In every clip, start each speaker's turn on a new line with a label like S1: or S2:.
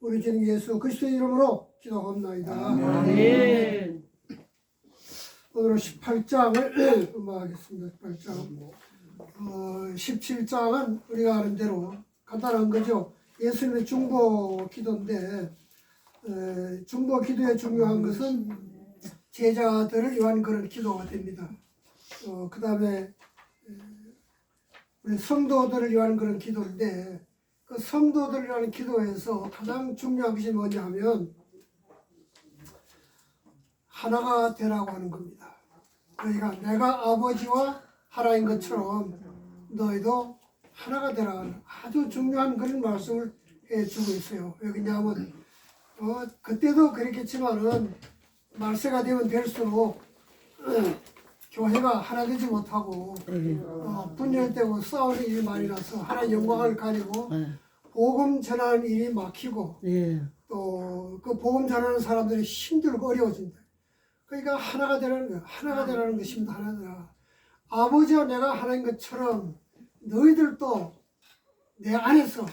S1: 우리 주님 예수 그리스도의 이름으로 기도합나이다.
S2: 아멘.
S1: 오늘은 18장을 음악하겠습니다. 18장. 17장은 우리가 아는 대로 간단한 거죠. 예수님의 중보 기도인데, 중보 기도의 중요한 것은 제자들을 위한 그런 기도가 됩니다. 그 다음에 우리 성도들을 위한 그런 기도인데, 그 성도들을 위한 기도에서 가장 중요한 것이 뭐냐 하면 하나가 되라고 하는 겁니다. 그러니까 내가 아버지와 하나인 것처럼 너희도 하나가 되라 하는 아주 중요한 그런 말씀을 해주고 있어요. 왜 그러냐면 그때도 그랬겠지만은 말세가 되면 될수록 교회가 하나 되지 못하고 분열되고 싸우는 일이 많이 나서 하나의 영광을 가리고 복음 전하는 일이 막히고 또 그 복음 전하는 사람들이 힘들고 어려워진다. 그러니까 하나가 되라는 거예요. 하나가 되라는 것입니다. 하나 되라. 아버지와 내가 하나인 것처럼 너희들도 내 안에서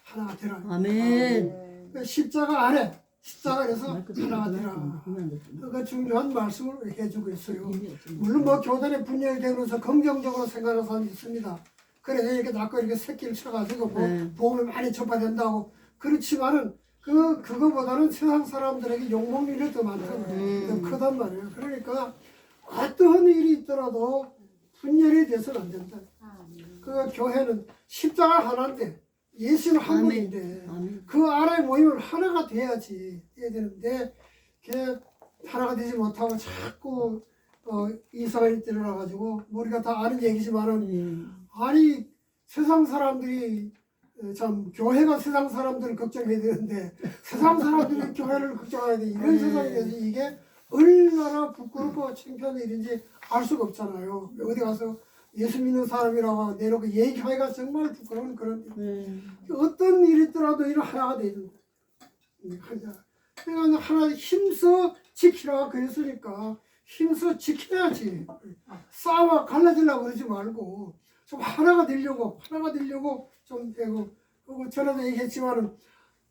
S1: 하나가 되라.
S2: 아멘.
S1: 십자가 안에 십자가 안에서 하나가 되라. 그 중요한 말씀을 해주고 있어요. 물론 뭐 교단에 분열되면서 긍정적으로 생각하는 사람이 있습니다. 그래서 이렇게 자꾸 이렇게 새끼를 쳐가지고 뭐 복음을 많이 전파된다고. 그렇지만은 그거보다는 세상 사람들에게 욕먹는 더 많다고 더 크단 말이에요. 그러니까 어떠한 일이 있더라도 분열이 돼서는 안 된다. 그 교회는 십자가 하나인데 예수는 한 분인데 그 안에 모이면 하나가 돼야지 해야 되는데 그게 하나가 되지 못하고 자꾸 이상한 일이 일어나가지고 우리가 다 아는 얘기지만은 아니 세상 사람들이 참 교회가 세상 사람들을 걱정해야 되는데 세상 사람들이 교회를 걱정해야 돼. 이런 세상에 대해서 이게 얼마나 부끄럽고 창피한 일인지 알 수가 없잖아요. 어디 가서 예수 믿는 사람이라고 내놓고 얘기하기가 정말 부끄러운 그런 어떤 일이 있더라도 이런 하나가 돼야 된다. 그러니까 하나 힘써 지키라 그랬으니까 힘써 지켜야지. 싸워 갈라지려고 그러지 말고 좀 하나가 되려고 좀 되고. 그리고 전에도 얘기했지만은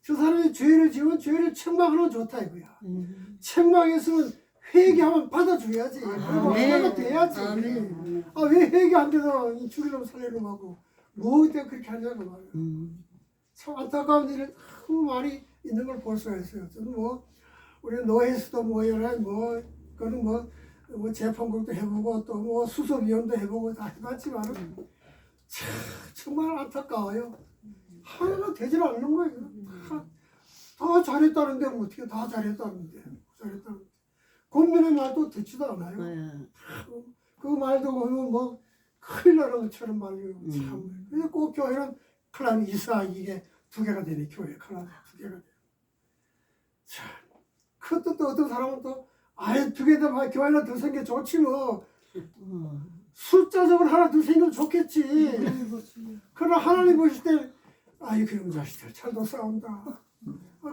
S1: 저 사람이 죄를 지으면 죄를 책망하는 좋다 이거야. 책망했으면 회개하면 받아줘야지. 그리고 하나가 돼야지. 왜 회개 안 돼서 죽이려고 살려고 하고 뭐 때문에 그렇게 하냐고 말이야. 참 안타까운 일이 너무 많이 있는 걸 볼 수가 있어요. 저는 뭐 우리 노회에서도 뭐 여러 그거는 뭐 재판국도 해보고 또 뭐 수석위원도 해보고 다 해봤지만은 정말 안타까워요. 하나가 되질 않는 거예요. 다 잘했다는데 뭐 어떻게 다 잘했다는데 권면의 말도 듣지도 않아요. 그 말도 보면 뭐 큰일 나는 것처럼 말이에요. 참. 근데 꼭 교회는 클란 이삭 이게 두 개가 되네. 교회 클란 두 개가 돼. 참. 그것도 또 어떤 사람은 또 아예 두 개 다 교회는 더 생겨 좋지 뭐. 숫자적으로 하나 더 생기면 좋겠지. 그러나 하나님 보실 때 아이 그런 자식들 잘도 싸운다.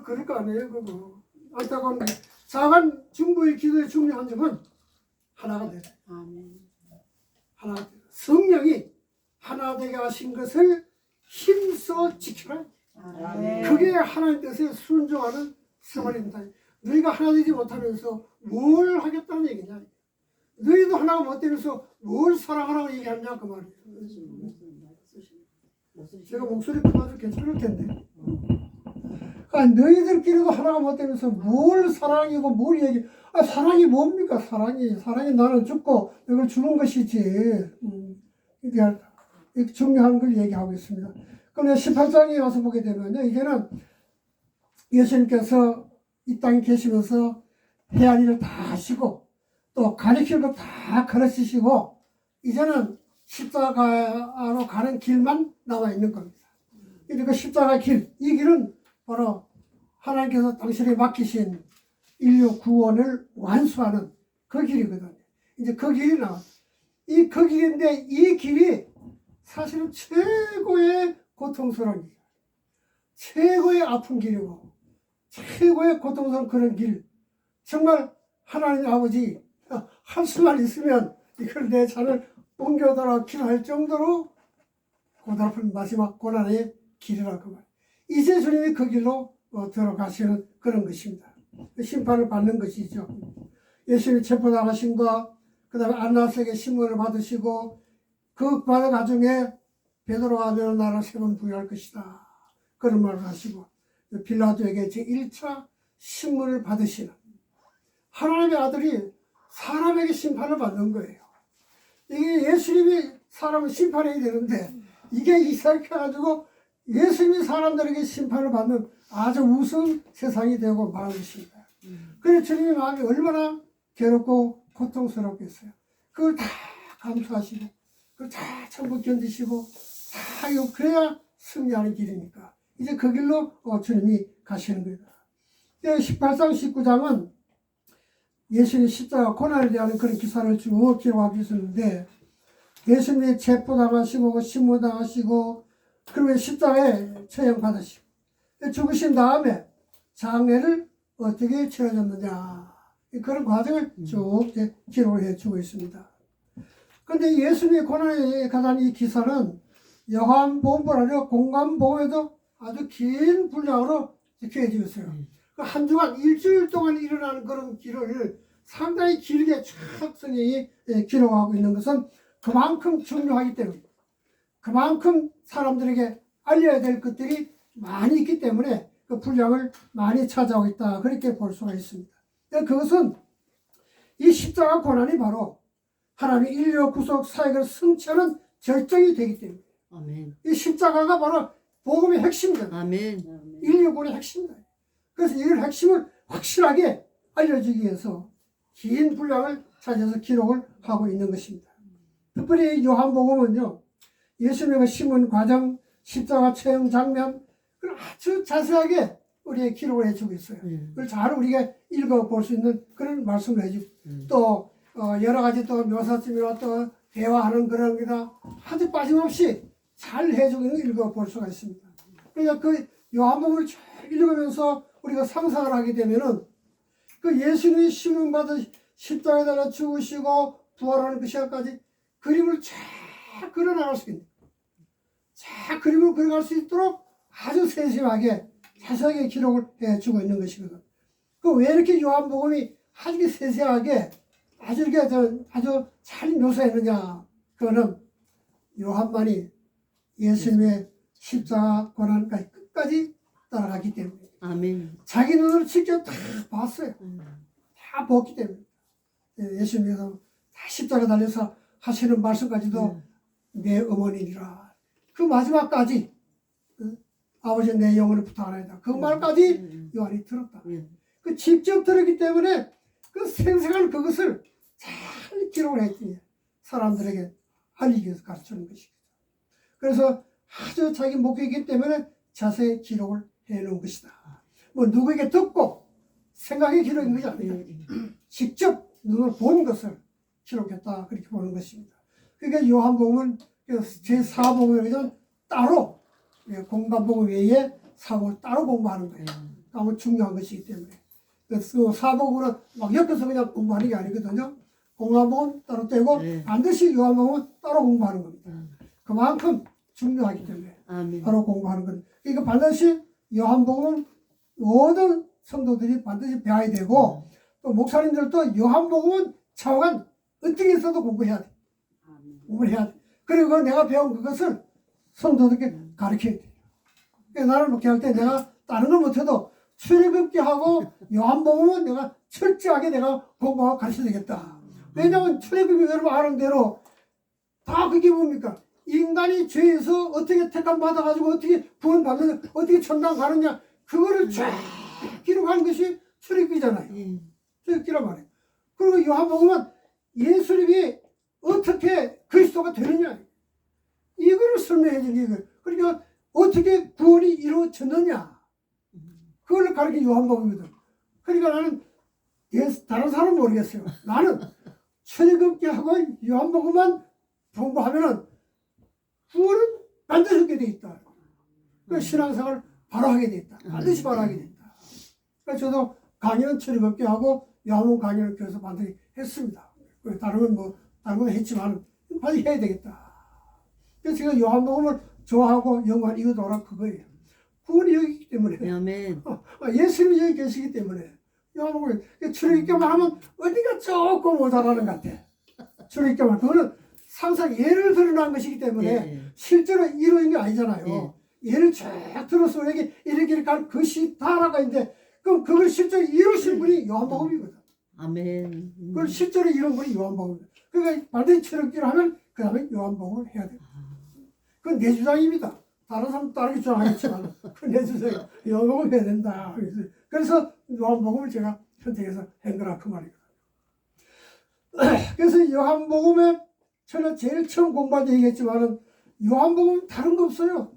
S1: 그럴 거 아니에요. 그거 안타까운 작은 중보의 기도의 중요한 점은 하나가 되라. 하나가 되라. 성령이 하나 되게 하신 것을 힘써 지켜라. 그게 하나님 뜻에 순종하는 생활입니다. 너희가 하나 되지 못하면서 뭘 하겠다는 얘기냐. 너희도 하나가 못 되면서 뭘 사랑하라고 얘기하냐 그 말이에요. 제가 목소리 크면 괜찮을 텐데. 그러니까 너희들끼리도 하나가 못 되면서 뭘 사랑이고 뭘 얘기. 사랑이 뭡니까? 사랑이 나는 죽고 이걸 주는 것이지. 이게 중요한 걸 얘기하고 있습니다. 그럼 18장에 와서 보게 되면요, 이게는 예수님께서 이 땅에 계시면서 해야 일을 다 하시고 또 가르칠 거 다 가르치시고 이제는 십자가로 가는 길만 나와 있는 겁니다. 그러니까 십자가 길, 이 길은 바로 하나님께서 당신에게 맡기신 인류 구원을 완수하는 그 길이거든요. 이제 그 길이 나와. 그 길인데 이 길이 사실은 최고의 고통스러운 길, 최고의 아픈 길이고 최고의 고통스러운 그런 길. 정말 하나님 아버지 할 수만 있으면 이걸 내 잔을 옮겨달라 기도할 정도로 고달픈 마지막 고난의 길이라 그 말. 이제 주님이 그 길로 들어가시는 그런 것입니다. 심판을 받는 것이죠. 예수님이 체포당하신 거, 그 다음에 안나스에게 신문을 받으시고 그 받은 나중에 베드로가 너는 나를 세 번 부인할 것이다. 그런 말을 하시고 빌라도에게 제1차 신문을 받으시는 하나님의 아들이 사람에게 심판을 받는 거예요. 이게 예수님이 사람을 심판해야 되는데 이게 이삭해가지고 예수님이 사람들에게 심판을 받는 아주 우스운 세상이 되고 마는 것입니다. 그래서 주님의 마음이 얼마나 괴롭고 고통스럽겠어요. 그걸 다 감수하시고 그걸 다 참고 견디시고 다 이거 그래야 승리하는 길이니까 이제 그 길로 주님이 가시는 겁니다. 18장 19장은 예수님의 십자가 고난에 대한 그런 기사를 쭉 기록하고 있었는데 예수님이 체포당하시고 신문당하시고 그리고 십자가에 처형받으시고 죽으신 다음에 장례를 어떻게 치러졌느냐 그런 과정을 쭉 기록을 해주고 있습니다. 그런데 예수님의 고난에 관한 이 기사는 요한복음뿐 아니라 공관복음에도 아주 긴 분량으로 기록해지고 있어요. 한 주간 일주일 동안 일어나는 그런 길을 상당히 길게 쭉 성경이 기록하고 있는 것은 그만큼 중요하기 때문입니다. 그만큼 사람들에게 알려야 될 것들이 많이 있기 때문에 그 분량을 많이 차지하고 있다. 그렇게 볼 수가 있습니다. 그것은 이 십자가 고난이 바로 하나님의 인류 구속 사역을 성취하는 절정이 되기 때문에
S2: 아멘.
S1: 이 십자가가 바로 복음의 핵심입니다.
S2: 아멘.
S1: 인류군의 핵심입니다. 그래서 이걸 핵심을 확실하게 알려주기 위해서 긴 분량을 찾아서 기록을 하고 있는 것입니다. 특별히 요한복음은요, 예수님의 신문 과정, 십자가 처형 장면, 그걸 아주 자세하게 우리에게 기록을 해주고 있어요. 그걸 잘 우리가 읽어볼 수 있는 그런 말씀을 해주고, 또, 여러 가지 또 묘사쯤이나 또 대화하는 그런 게다 아주 빠짐없이 잘 해주고 있는 걸 읽어볼 수가 있습니다. 그러니까 그 요한복음을 쭉 읽으면서 우리가 상상을 하게 되면은 그 예수님이 신문받은 십자가에 달아 죽으시고 부활하는 그 시간까지 그림을 쫙 그려나갈 수 있는, 쫙 그림을 그려갈 수 있도록 아주 세심하게 자세하게 기록을 해주고 있는 것이거든. 그 왜 이렇게 요한복음이 아주 세세하게 아주 이렇게 아주 잘 묘사했느냐? 그거는 요한만이 예수님의 십자가 고난까지 끝까지 따라가기 때문에.
S2: 아멘.
S1: 자기 눈으로 직접 다 봤어요. 다 봤기 때문에. 예수님께서 다 십자가 달려서 하시는 말씀까지도 내 어머니니라. 그 마지막까지 아버지 내 영혼을 부탁하나이다. 그 말까지 요한이 들었다. 그 직접 들었기 때문에 그 생생한 그것을 잘 기록을 했지. 사람들에게 알리기 위해서 가르치는 것이죠. 그래서 아주 자기 목표이기 때문에 자세히 기록을 해놓은 것이다. 뭐 누구에게 듣고 생각해 기록한 것이 아니다. 직접 눈으로 본 것을 기록했다. 그렇게 보는 것입니다. 그러니까 요한복음은 제4복음에는 따로 공관복음 외에 사복을 따로 공부하는 거예요. 아무 중요한 것이기 때문에. 그래서 사복으로 막 엮어서 그냥 공부하는 게 아니거든요. 공관복음 따로 떼고 반드시 요한복음은 따로 공부하는 겁니다. 그만큼 중요하기 때문에
S2: 아멘.
S1: 따로 공부하는 겁니다. 그러니까 반드시 요한복음은 모든 성도들이 반드시 배워야 되고 또 목사님들도 요한복음은 차후간 어떻게 해서도 공부해야 돼. 공부를 해야 돼. 그리고 내가 배운 그것을 성도들에게 가르쳐야 돼. 그러니까 나를 목회 할 때 내가 다른 걸 못해도 출애굽기 하고 요한복음은 내가 철저하게 내가 공부하고 가르쳐야 되겠다. 왜냐하면 출애굽기 여러분 아는 대로 다 그게 뭡니까? 인간이 죄에서 어떻게 택함 받아가지고 어떻게 구원받느냐, 어떻게 천당 가느냐, 그거를 쫙 기록하는 것이 출애굽기잖아요. 출애굽기란 말이에요. 그리고 요한복음은 예수님이 어떻게 그리스도가 되느냐, 이거를 설명해 주는 이걸. 그러니까 어떻게 구원이 이루어졌느냐, 그걸 가르치는 요한복음이거든. 그러니까 나는 다른 사람은 모르겠어요. 나는 출애굽기하고 요한복음만 공부하면은 구원은 반드시 하게 돼 있다. 그 신앙생활을 바로 하게 돼 있다. 반드시 바로 하게 돼 있다. 그래서 저도 강의는 출애굽기하고 요한복음 강의를 그래서 반드시 했습니다. 다른 건 했지만 반드시 해야 되겠다. 그래서 제가 요한복음을 좋아하고 연구한 이유도 바로 그거예요. 구원이 여기 있기 때문에
S2: 아멘.
S1: 예수님이 여기 계시기 때문에 요한복음 출애굽기만 하면 어디가 조금 모자라는 것 같아. 출애굽기만 그거는 상상 예를 드러난 것이기 때문에
S2: 예.
S1: 실제로 이루어진 게 아니잖아요. 예를 쭉 들어서 이렇게 갈 것이 다라고 이제 그럼 그걸 실제로 이루신 분이 요한복음이거든.
S2: 아멘.
S1: 그걸 실제로 이룬 분이 요한복음이거든. 그러니까 반드시 출애굽기를 하면 그 다음에 요한복음을 해야 돼. 그건 내 주장입니다. 다른 사람 다르게 주장하겠지만 그건 내 주장이야. 요한복음 해야 된다. 그래서 요한복음을 제가 선택해서 한 거라 그 말이거든. 그래서 요한복음에 저는 제일 처음 공부할 때 얘기했지만은 요한복음은 다른 거 없어요.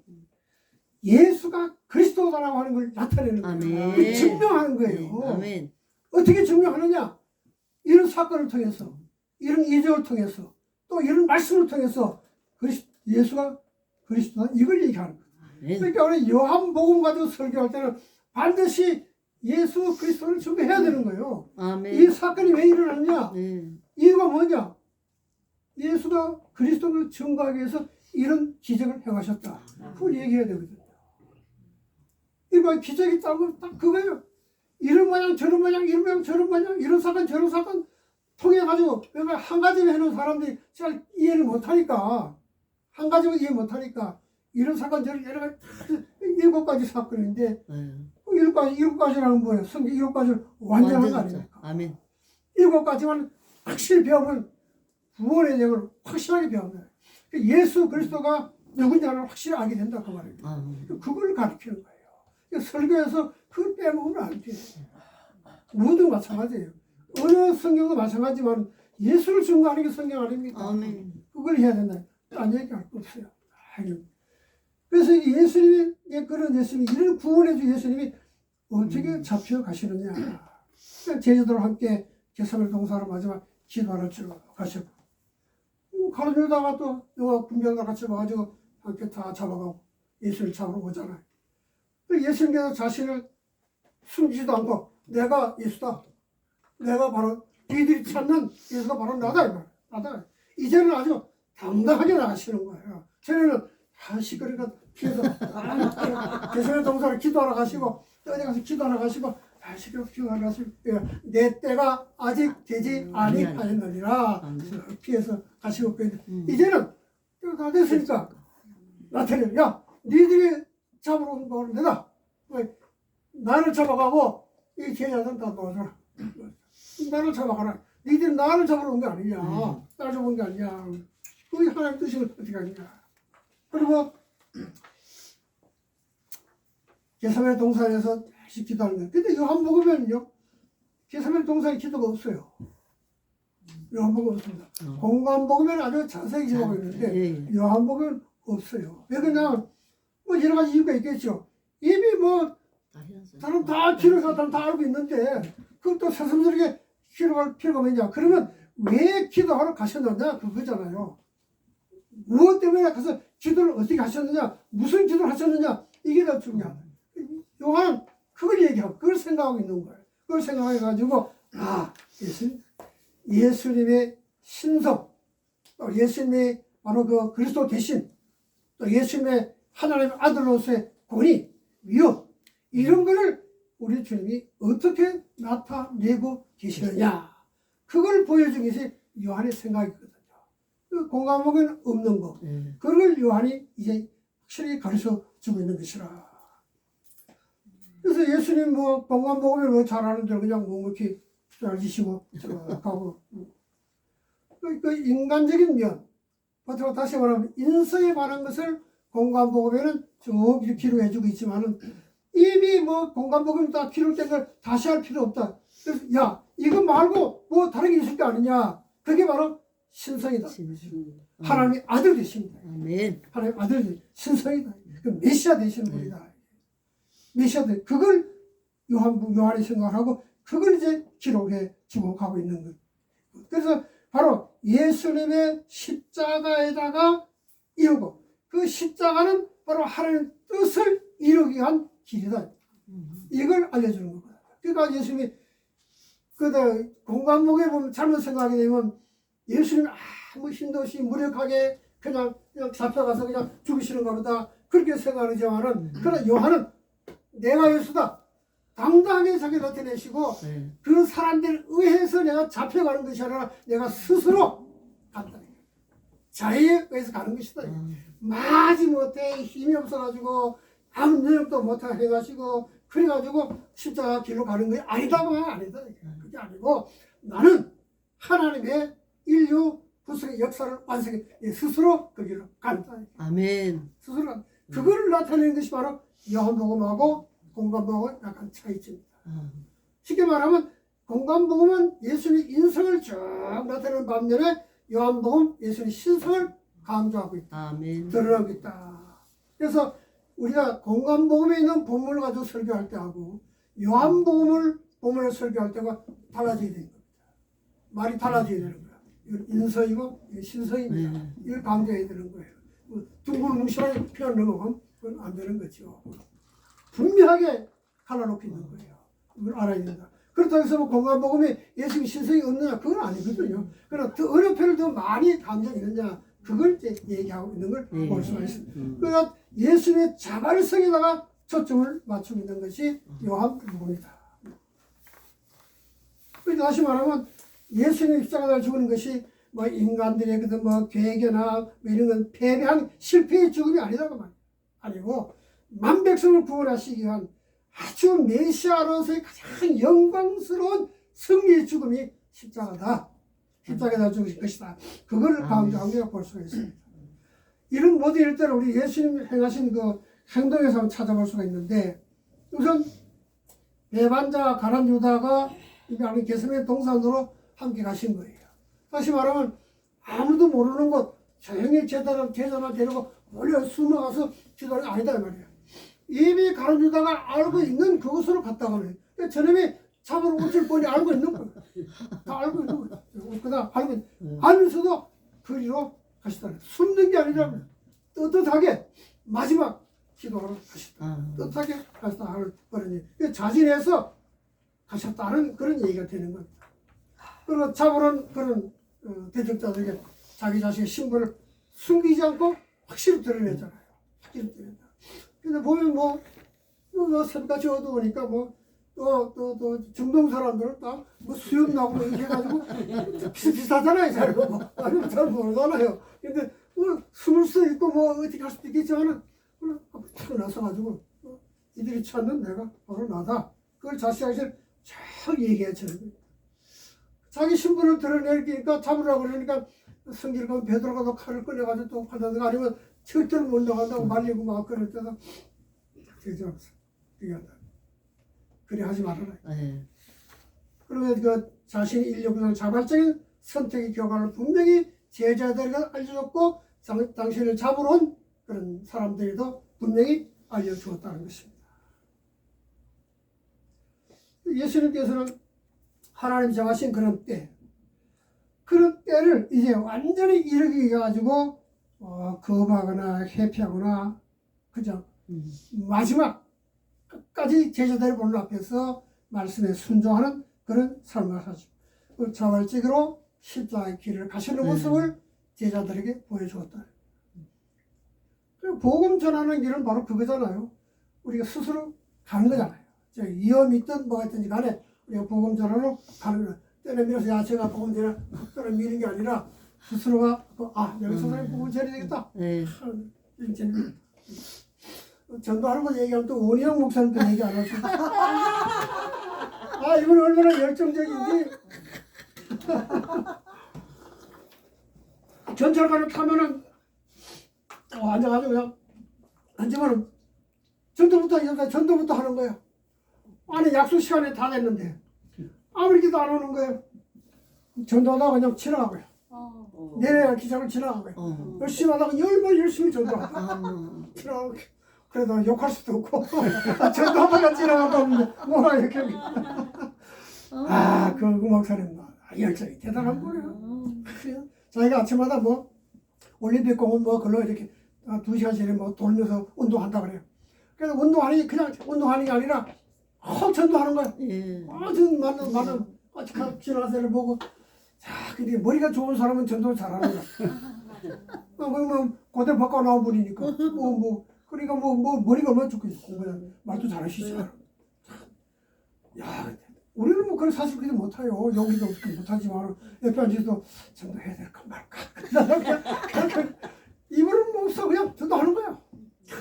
S1: 예수가 그리스도다라고 하는 걸 나타내는 거예요.
S2: 아멘.
S1: 그 증명하는 거예요.
S2: 아멘.
S1: 어떻게 증명하느냐? 이런 사건을 통해서, 이런 이적을 통해서, 또 이런 말씀을 통해서 예수가 그리스도다 이걸 얘기하는 거예요.
S2: 아멘.
S1: 그러니까 우리 요한복음 가지고 설교할 때는 반드시 예수 그리스도를 증거해야 되는 거예요.
S2: 아멘.
S1: 이 사건이 왜 일어났냐?
S2: 네.
S1: 이유가 뭐냐? 예수가 그리스도를 증거하기 위해서 이런 기적을 행하셨다. 그걸 얘기해야 되거든요. 이거 기적이 딱 그거예요. 이런 모양 저런 모양 이런 모양 저런 모양 이런 사건 저런 사건 통해가지고 한 가지를 해놓은 사람들이 잘 이해를 못하니까 한 가지만 이해 못하니까 이런 사건 저런 여러 가지 7가지 사건인데
S2: 네.
S1: 7가지라는 뭐예요? 성경 7가지를 완전한 거
S2: 완전
S1: 아닙니까?
S2: 아멘.
S1: 7가지만 확실히 배우면 구원의 내용을 확실하게 배우는 거예요. 예수 그리스도가 누군지를 확실히 알게 된다 그 말이에요. 그걸 가르치는 거예요. 설교에서 그걸 빼먹으면 안 돼요. 모두 마찬가지예요. 어느 성경도 마찬가지지만 예수를 증거하는 게 성경 아닙니까?
S2: 아멘.
S1: 그걸 해야 된다. 딴 얘기할 거 없어요. 그래서 예수님이 그런 예수님이 이런 구원해준 예수님이 어떻게 잡혀가시느냐. 제자들과 함께 겟세마네 동산으로 마지막 기도하러 가셨고 가로 들다가 또 군병과 같이 와가지고 함께 다 잡아가고 예수를 잡으러 오잖아요. 예수님께서 자신을 숨기지도 않고 내가 예수다. 내가 바로 너희들이 찾는 예수가 바로 나다. 나다. 이제는 아주 당당하게 나가시는 거예요. 전에는 시끄러니까 피해서 겟세마네 동산을 기도하러 가시고 어디 가서 기도하러 가시고 시끄럽게 기도하러 가시고 내 때가 아직 되지 아니하였느니라 피해서 가시고 이제는 때가 다 됐으니까 나타내요. 야 니들이 잡으러 온 거는 내다. 나를 잡아가고 이 제자들은 다 도와줘라. 나를 잡아가라. 니들이 나를 잡으러 온 게 아니냐. 나를 잡은 게 아니냐. 그게 하나님 뜻이면 어떻게 하느냐. 그리고 겟세마네 동산에서 다시 기도하는 거예요. 근데 요한복음에는요. 겟세마네 동산에 기도가 없어요. 요한복음 없습니다. 공관복음에는 아주 자세히 기도하고 있는데 요한복음은 없어요. 왜 그러냐면 뭐 여러 가지 이유가 있겠죠. 이미 뭐 사람 다 기록한 사람 다 알고 있는데 그걸 또 새삼스럽게 기록할 필요가 뭐냐. 그러면 왜 기도하러 가셨느냐 그거잖아요. 무엇 때문에 가서 기도를 어떻게 하셨느냐, 무슨 기도를 하셨느냐 이게 더 중요하다. 요한은 그걸 얘기하고 그걸 생각하고 있는 거예요. 그걸 생각해가지고 예수님의 신성, 또 예수님의 바로 그 그리스도 대신, 또 예수님의 하나님의 아들로서의 권위, 위엄 이런 거를 우리 주님이 어떻게 나타내고 계시느냐 그걸 보여주기 위해서 요한의 생각이거든요. 그 공감목에는 없는 거 그걸 요한이 이제 확실히 가르쳐 주고 있는 것이라. 그래서 예수님 뭐 공감목을 뭐 잘하는데 그냥 묵묵히 잘 지시고 가고 그 인간적인 면, 다시 말하면 인성에 관한 것을 공관복음에는 쭉 기록해주고 있지만은 이미 뭐 공관복음 다 기록된 걸 다시 할 필요 없다. 그래서 야 이거 말고 뭐 다른 게 있을 게 아니냐. 그게 바로 신성이다. 하나님의 아들 되십니다.
S2: 아멘.
S1: 하나님의 아들 신성이다. 그 메시아 되시는 분이다. 메시아들 그걸 요한이 생각하고 그걸 이제 기록해 주고 가고 있는 것. 그래서 바로 예수님의 십자가에다가 이루고 그 십자가는 바로 하나님의 뜻을 이루기 위한 길이다. 이걸 알려주는 거거든요. 그러니까 예수님이 공관목에 보면 잘못 생각하게 되면 예수님이 아무 힘도 없이 무력하게 그냥 잡혀가서 그냥 죽이시는가 보다 그렇게 생각하지만은 그러나 요한은 내가 예수다. 당당하게 자기 나타내시고
S2: 네.
S1: 그 사람들 의해서 내가 잡혀가는 것이 아니라 내가 스스로 간다. 자유에 의해서 가는 것이다. 마지못해 힘이 없어가지고 아무 능력도 못하게 해가지고 그래가지고 십자가 길로 가는 것이 아니다고 하면 아니다. 그게 아니고 나는 하나님의 인류 구속의 역사를 완성해 스스로 그 길로 간다.
S2: 아멘.
S1: 스스로 그거를 나타내는 것이 바로 요한복음하고 공관복음은 약간 차이점입니다. 쉽게 말하면 공관복음은 예수님의 인성을 쭉 나타내는 반면에 요한복음 예수님의 신성을 강조하고 있다.
S2: 아멘.
S1: 드러나고 있다. 그래서 우리가 공관복음에 있는 본문을 가지고 설교할 때하고 요한복음을 본문을 설교할 때가 달라져야 되는 겁니다. 말이 달라져야 되는 거야. 이건 인성이고 이건 신성입니다. 이걸 강조해야 되는 거예요. 둥글뭉실하게 표현 넣으면 그건 안 되는 거죠. 분명하게 갈라놓고 있는 거예요. 이걸 알아야 된다. 그렇다고 해서 뭐 공관복음에 예수님 신성이 없느냐? 그건 아니거든요. 그러나 더 어려운 표현을 더 많이 강조하고 있느냐? 그걸 이제 얘기하고 있는 걸 볼 수가 있습니다. 그러니까 예수님의 자발성에다가 초점을 맞추고 있는 것이 요한복음이다. 다시 말하면 예수님의 십자가를 죽는 것이 뭐 인간들의 뭐 괴계나 뭐 이런 건 패배한 실패의 죽음이 아니다고 말이에요. 아니고 만백성을 구원하시기 위한 아주 메시아로서의 가장 영광스러운 승리의 죽음이 십자가다. 십자가에다 죽으실 것이다. 그걸 강조하고 볼 수가 있습니다. 이런 모든 일들을 우리 예수님이 행하신 그 행동에서 한번 찾아볼 수가 있는데 우선 배반자 가룟 유다가 이제 게세마네 동산으로 함께 가신 거예요. 다시 말하면 아무도 모르는 곳 조용히 제자나 데리고 몰려 숨어가서 기도를 아니다 이 말이에요. 이미 가룟 유다가 알고 있는 그곳으로 갔다고 해요. 저놈이 잡으러 오실 뻔히 알고 있는 거예요. 다 알고 있는 거예요. 그다음 알면서도 그리로 가시다. 숨는 게 아니라 떳떳하게 마지막 기도를 하셨다. 떳떳하게 가셨다 하는 그런 자진해서 가셨다는 그런 얘기가 되는 겁니다. 그리고 잡으러 그런 대적자들에게 자기 자신의 신분을 숨기지 않고 확실히 드러내잖아요. 확실히 드러낸다. 근데 보면 뭐 새벽같이 어두우니까 또 중동 사람들은 다 뭐 수염 나고 뭐 이렇게 해가지고 비슷비슷하잖아요. 잘 모르잖아요. 근데 숨을 수 있고 뭐 어떻게 할 수도 있겠지만은 탁 나서가지고 이들이 찾는 내가 바로 나다. 그걸 자신에게 잘 얘기해주는 거예요. 자기 신분을 드러내니까 잡으라고 그러니까 성질가 베드로가 또 칼을 꺼내가지고 또 판다든가 아니면 절대로 못 나간다고 말리고 막 그럴 때가 제자로서 얘기한다. 그래 하지 말아라. 그러면 그 자신의 인력을 자발적인 선택의 결과를 분명히 제자들에게 알려줬고 당신을 잡으러 온 그런 사람들에도 분명히 알려주었다는 것입니다. 예수님께서는 하나님 정하신 그런 때를 이제 완전히 이르기 위해 가지고 거부하거나 회피하거나 그저 마지막 끝까지 제자들의 보는 앞에서 말씀에 순종하는 그런 삶을 사시고 그 자발적으로 십자가의 길을 가시는 모습을 제자들에게 보여주었다. 복음 전하는 길은 바로 그거잖아요. 우리가 스스로 가는 거잖아요. 위험이 있든 뭐가 있든지 간에 우리가 복음 전하러 가는 거예요. 때려밀어서 야 제가 복음 전하 각도를 미는 게 아니라 스스로가 내가 선생님 복음 전해야 되겠다. 전도하는 거 얘기하면 또 원희영 목사님도 얘기 안 하시고 이분 얼마나 열정적인지 전철가를 타면은 앉아가지고 그냥 앉으면은 전도부터 하는 거예요. 아니 약속 시간에 다 됐는데 아무리도 안 오는 거예요. 전도하다가 그냥 지나가고요. 내려야 기차를 지나가고요. 열심히 하다가 열심히 전도하고 지나가고 그래도 욕할 수도 없고 전도하다가 지나가다 뭐라 이렇게 그 목사님 열정이 대단한 거예요. 자기가 아침마다 올림픽 공원 걸로 이렇게 2시간씩 돌면서 운동한다 그래요. 그래서 운동하는 게 그냥 운동하는 게 아니라 전도하는 거야. 아주 많은 지나가서를 보고 근데 머리가 좋은 사람은 전도를 잘하는 거야. 그러면 고대 바꿔 나온 분이니까 그러니까 뭐 머리가 얼마나 좋겠어. 공부는 말도 잘하시죠. 야, 우리는 뭐 그런 사실 그렇게 못해요. 여기도 어떻게 못하지만 옆에 앉아서 전도 해야 될까 말까. 그냥 이분은 뭐 없어 그냥 전도하는 거야.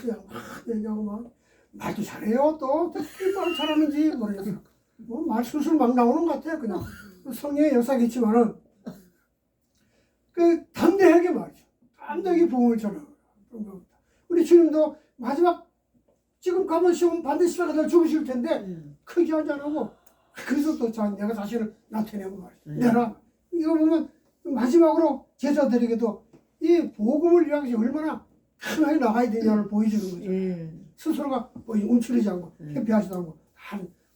S1: 그냥 막 얘기하고 막 말도 잘해요. 또 특히 말 잘하는지 모르겠어. 뭐 말 술술 막 나오는 것 같아요. 그냥 성령의 역사겠지만은 그 담대하게 말이죠. 담대하게 복음을 전하는 거야. 우리 주님도 마지막 지금 가면 시험 반드시 시간에 죽으실 텐데 크게 하지 않고 그래서 또 내가 자신을 나타내고 말이죠. 내가 이거 보면 마지막으로 제자들에게도 이 복음을 위하여 얼마나 편하게 나가야 되냐를 보여주는 거죠. 스스로가 뭐 움츠리지 않고 회피하지도 않고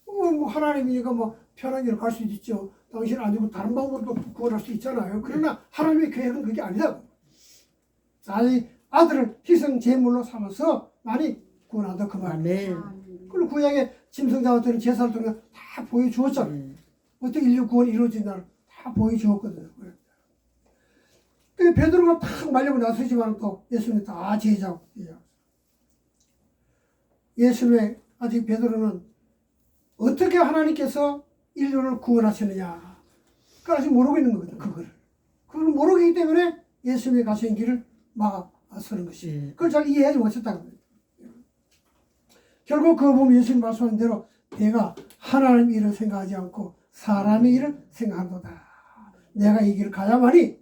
S1: 뭐 하나님이니까 뭐 편하게 갈 수도 있죠. 당신 아니고 다른 방법으로 구원할 수 있잖아요. 그러나 하나님의 계획은 그게 아니다. 자기 아들을 희생 제물로 삼아서 많이 구원한다 그 말이에요. 그리고 구약의 짐승자들은 제사를 통해 다 보여주었잖아요. 어떻게 인류 구원이 이루어진다를 다 보여주었거든요. 그 베드로가 탁 말려고 나서지만 또 예수님이 다 제자고. 예수님의 아직 베드로는 어떻게 하나님께서 인류를 구원하시느냐 그걸 아직 모르고 있는 거거든. 그걸 모르기 때문에 예수님이 가신 길을 막아서는 것이 그걸 잘 이해하지 못했다는 거예요. 결국 그거 보면 예수님 말씀하신 대로 내가 하나님 일을 생각하지 않고 사람의 일을 생각한도다. 내가 이 길을 가야만이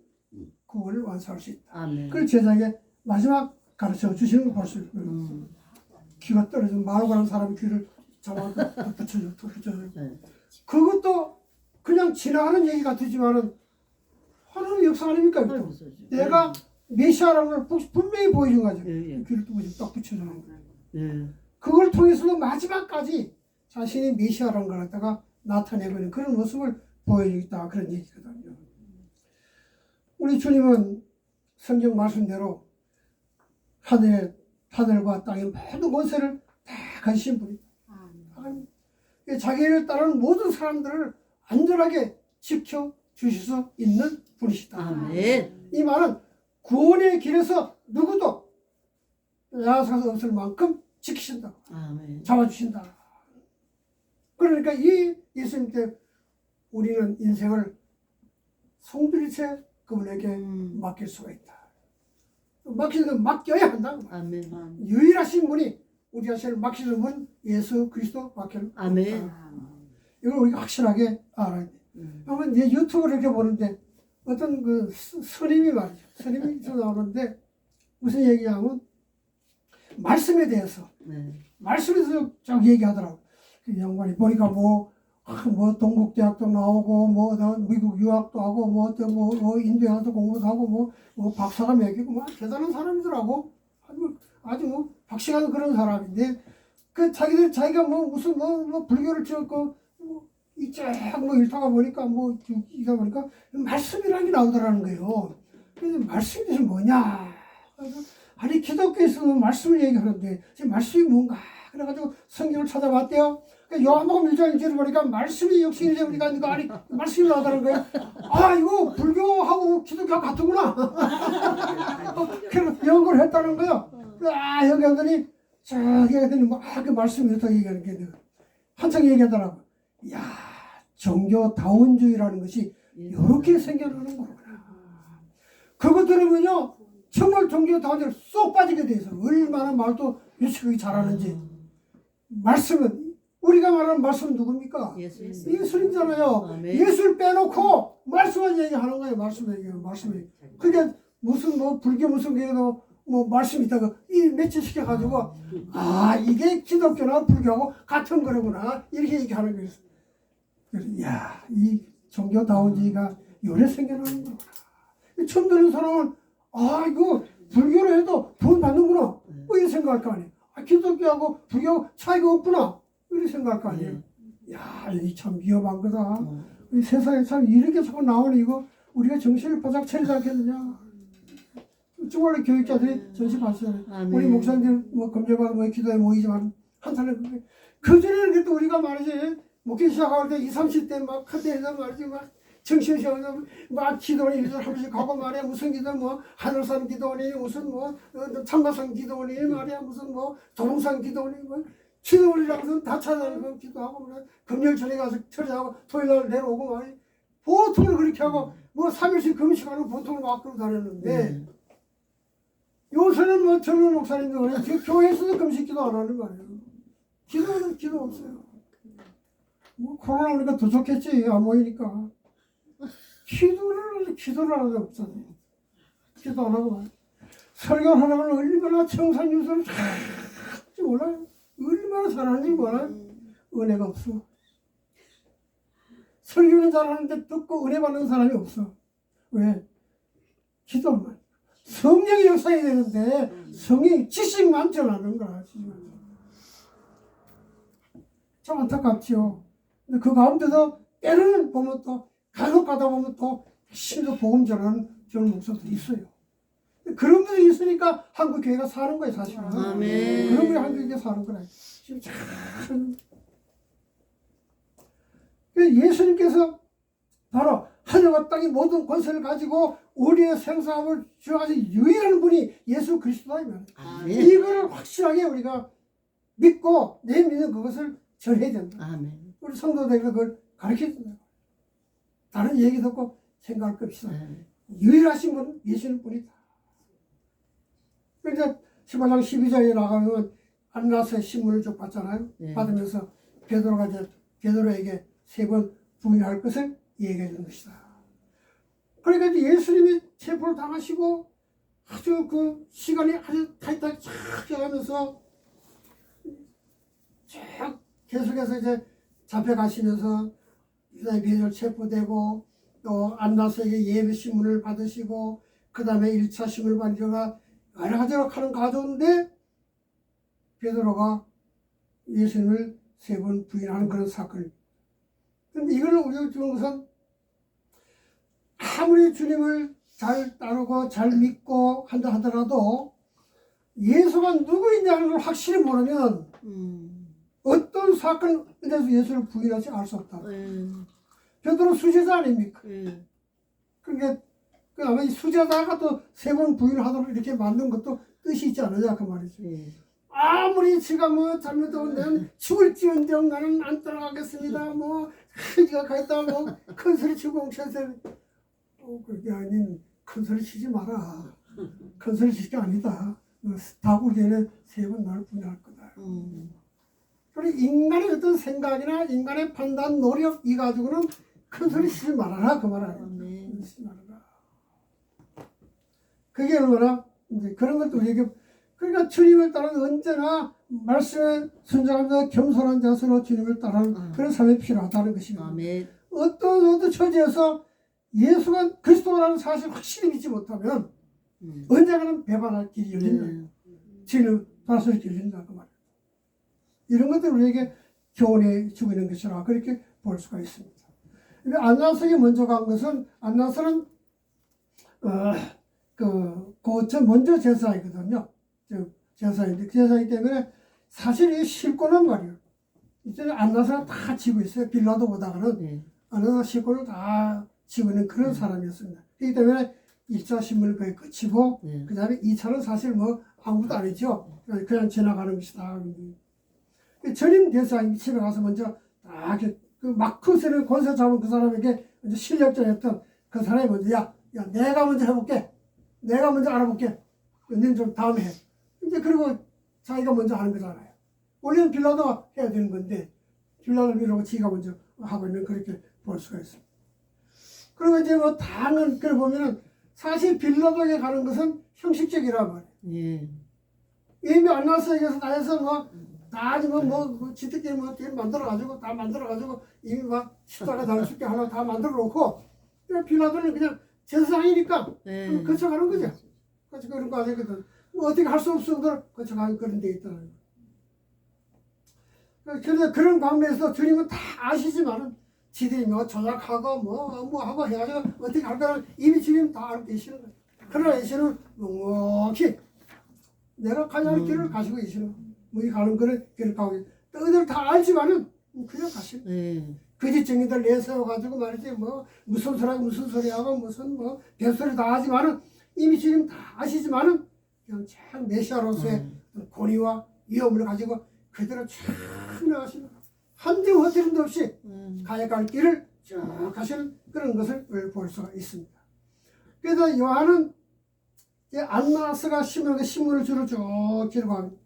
S1: 구원을 완수할 수 있다. 그걸 제자에게 마지막 가르쳐 주시는 걸 볼 수 있어요. 귀가 떨어지면 말고 하는 사람의 귀를 잡아서 붙여줘. 그것도 그냥 지나가는 얘기 같지만은 하나님의 역사 아닙니까? 내가 메시아라는 걸 분명히 보여준 거죠. 귀를 딱 붙여주는 거예요. 그걸 통해서도 마지막까지 자신이 메시아라는 걸 갖다가 나타내고 있는 그런 모습을 보여주겠다. 그런 얘기거든요. 우리 주님은 성경 말씀대로 하늘과 땅의 모든 권세를 다 가지신 분이다. 자기를 따르는 모든 사람들을 안전하게 지켜주실 수 있는 분이시다. 이 말은 구원의 길에서 누구도 야사가 없을 만큼 지키신다. 잡아주신다. 그러니까 이 예수님 때 우리는 인생을 송두리째 그분에게 맡길 수가 있다. 맡기는 건 맡겨야 한다. 유일하신 분이 우리 자신을 맡기는 분 예수 그리스도 맡길. 이걸 우리가 확실하게 알아야 돼. 한번 이제 유튜브를 이렇게 보는데 어떤 그 스님이 말이죠. 스님이 나오는데 무슨 얘기하면 말씀에 대해서 말씀에서 쫙 얘기하더라고. 그 양반이 보니까 뭐 동국대학도 나오고 뭐 미국 유학도 하고 뭐 인도에서도 공부도 하고 뭐 박사가 매기고 뭐 대단한 사람이더라고. 아주 뭐 박식하는 그런 사람인데 그 자기가 뭐 무슨 뭐 불교를 지었고 이쪽 뭐 일타가 보니까 뭐 이다 보니까 말씀이라는 게 나오더라는 거예요. 그래서 말씀이 대체 뭐냐? 그래서 아니 기독교에서는 말씀을 얘기하는데 지금 말씀이 뭔가 그래가지고 성경을 찾아봤대요. 요한복음 1장 1절을 보니까 말씀이 역시 이제 우리가 이거 아니 말씀이 나오다는 거예요. 아 이거 불교하고 기독교하고 같구나. 그래서 연구를 했다는 거예요. 아 여기 하더니 저기 하더니 그 말씀이 이렇다 얘기하는 게 한창 얘기하더라고. 야 종교다원주의라는 것이 이렇게 생겨나는 거구나. 그거 들으면요 정말 종교다원주의를 쏙 빠지게 돼 있어. 얼마나 말도 유식하게 잘하는지. 말씀은 우리가 말하는 말씀은 누굽니까? 예수님이잖아요. 예수를 빼놓고 말씀을 얘기하는 거예요. 말씀을 얘기해요. 말씀을. 그게 무슨 뭐 불교 무슨 게도 뭐 말씀이 있다고 이 매치시켜 가지고 아 이게 기독교나 불교하고 같은 거구나 이렇게 얘기하는 거예요. 그래서 야이 종교다원주의가 요래 생겨나는 거구나. 처음 듣는 사람은 아 이거 불교로 해도 돈 받는구나 뭐 이렇게 생각할 거 아니에요. 아, 기독교하고 불교하고 차이가 없구나 이렇게 생각할 거 아니에요. 야 이게 참 위험한 거다. 이 세상에 참 이렇게 자꾸 나오니 이거 우리가 정신을 바짝 차리지 않겠느냐. 정말로 교육자들이 전시 봤어요. 우리 목사님들 뭐 검정받고 뭐 기도에 모이지만 한탄을 그전에는 그래도 우리가 말이지 목회 시작할 때 20, 30대 막 큰데에서 말이지 막 정신시험에서 막 기도원이 일주일에 한 번씩 가고 말이야. 무슨 기도 뭐 하늘산 기도원이 무슨 뭐 참나산 기도원이 말이야. 무슨 뭐 도봉산 기도원이 뭐 기도원이라고서 다 찾아다니고 기도하고 그래. 금요일 저녁에 가서 처리하고 토요일날 내려오고 말이야. 보통은 그렇게 하고 뭐 3일씩 금식하는 보통은 막 그러고 다녔는데 요새는 뭐 젊은 목사님들 그래. 지금 교회에서도 금식 기도 안 하는 거예요. 기도는 기도 없어요. 뭐 코로나 오니까 더 좋겠지. 안 모이니까. 기도를 하는 데 없잖아요. 기도 안 하고 설교하려면 얼마나 청산유서를 잘하는지 몰라요. 얼마나 잘하는지 몰라요. 은혜가 없어. 설교는 잘하는데 듣고 은혜 받는 사람이 없어. 왜? 기도만. 성령이 역사해야 되는데 성령이 지식만 전하는 거야. 참 안타깝지요. 근데 그 가운데서 때로는 보면 또 간혹 가다 보면 또 심도 복음 전하는 저런 목사들이 있어요. 그런 분이 있으니까 한국 교회가 사는 거예요, 사실은.
S2: 아멘.
S1: 그런 분이 한국 교회가 사는 거라. 지금 참. 예수님께서 바로 하늘과 땅의 모든 권세를 가지고 우리의 생사함을 주어가지고 유일한 분이 예수 그리스도이면 이거를 확실하게 우리가 믿고 내 믿는 그것을 전해야 된다.
S2: 아멘.
S1: 우리 성도들에게 그걸 가르쳐야 된다. 다른 얘기 듣고 생각할 것 없이 유일하신 분은 예수님 뿐이다. 그러니까 18장 12절에 나가면 안나스의 신문을 쭉 받잖아요. 받으면서 베드로가 이제 베드로에게 3번 부인할 것을 얘기해 준 것이다. 그러니까 이제 예수님이 체포를 당하시고 아주 그 시간이 아주 타이트하게 쫙 가면서 쫙 계속해서 이제 잡혀가시면서 유다의 베드로 체포되고 또 안나스에게 예배 신문을 받으시고 그 다음에 1차 신문을 받으려가 여러 가지로 하는 가운데 베드로가 예수님을 3번 부인하는 그런 사건. 그런데 이걸 우리가 주는 것은 아무리 주님을 잘 따르고 잘 믿고 한다 하더라도 예수가 누구이냐는 걸 확실히 모르면 어떤 사건에서 예수를 부인하지 알 수 없다. 베드로 수제자 아닙니까? 그러니까 아마 이 수제자가 또 3번 부인하도록 이렇게 만든 것도 뜻이 있지 않느냐 그 말이죠. 아무리 지가 뭐 잘못하면 나는 죽을지언정 나는 안 따라가겠습니다. 뭐 지가 가있다 뭐 큰 소리 치고 엉쳐서 그게 아닌 큰 소리 치지 마라. 큰 소리 치는 게 아니다. 다구기에는 3번 나를 부인할 거다. 그리고 인간의 어떤 생각이나 인간의 판단, 노력 이 가지고는 큰 소리 치지 말아라 그 말 아니에요. 치지 말아라. 그게 얼마나 이제 그런 것도 우리에게 그러니까 주님을 따르는 언제나 말씀에 순종하면서 겸손한 자세로 주님을 따르는 그런 삶이 필요하다는 것입니다. 어떤 처지에서 예수가 그리스도라는 사실을 확실히 믿지 못하면 언젠가는 배반할 길이 열린다. 진을 다스릴 길이 열린다 그 말이에요. 이런 것들을 우리에게 교훈해 주고 있는 것이라 그렇게 볼 수가 있습니다. 안나스에게 먼저 간 것은 안나스는 먼저 제사이거든요. 제사인데 그 제사이기 때문에 사실 이 실권은 말이에요. 이제 안나스가 다 지고 있어요. 빌라도보다는 안나스가 실권을 다 지고 있는 그런 사람이었습니다. 그렇기 때문에 1차 신문을 거의 끝이고 그 다음에 2차는 사실 뭐 아무것도 아니죠. 그냥 지나가는 것이다. 전임 대사님 집에 가서 먼저 딱 그 마크스를 권세 잡은 그 사람에게 먼저 실력자였던 그 사람이 먼저 야 내가 먼저 해볼게. 내가 먼저 알아볼게. 너는 좀 다음에 해. 이제 그리고 자기가 먼저 하는 거잖아요. 원래는 빌라도가 해야 되는 건데 빌라도를 미루고 지가 먼저 하고 있는 그렇게 볼 수가 있습니다. 그리고 이제 뭐 다는 그걸 보면은 사실 빌라도에게 가는 것은 형식적이란 말이에요. 이미 안나스에게서 다 해서 다 지들끼리 만들어가지고 다 만들어가지고 이미 막 십자가 달릴 수 있게 하나 다 만들어 놓고 빌라도는 그냥 제사장이니까 거쳐가는 거죠. 거쳐가는 거 아니거든. 뭐 어떻게 할 수 없을 정도로 거쳐가는 그런 데 있다는 거예요. 그래서 그런 방면에서 주님은 다 아시지만은 지들이 뭐 조작하고 뭐 하고 해가지고 어떻게 할 거는 이미 주님 다 알고 계시는 거예요. 그러나 예수는 묵묵히 내가 가야 할 길을 가시고 계시는 거예요. 뭐 이 가는 길을 가고 너희들 다 알지만은 그냥 가시는 거예요. 거짓 증인들 내세워가지고 말이지 뭐 무슨 소리하고 무슨 뭐 별소리 다 하지만은 이미 지금 다 아시지만은 그냥 참 메시아로서의 권위와 위엄을 가지고 그대로 쫙 나가시는 한점 허트림도 없이 가야갈 길을 쭉 가시는 그런 것을 볼 수가 있습니다. 그래서 요한은 안나스가 심은 그 신문을 주로 쭉 기록합니다.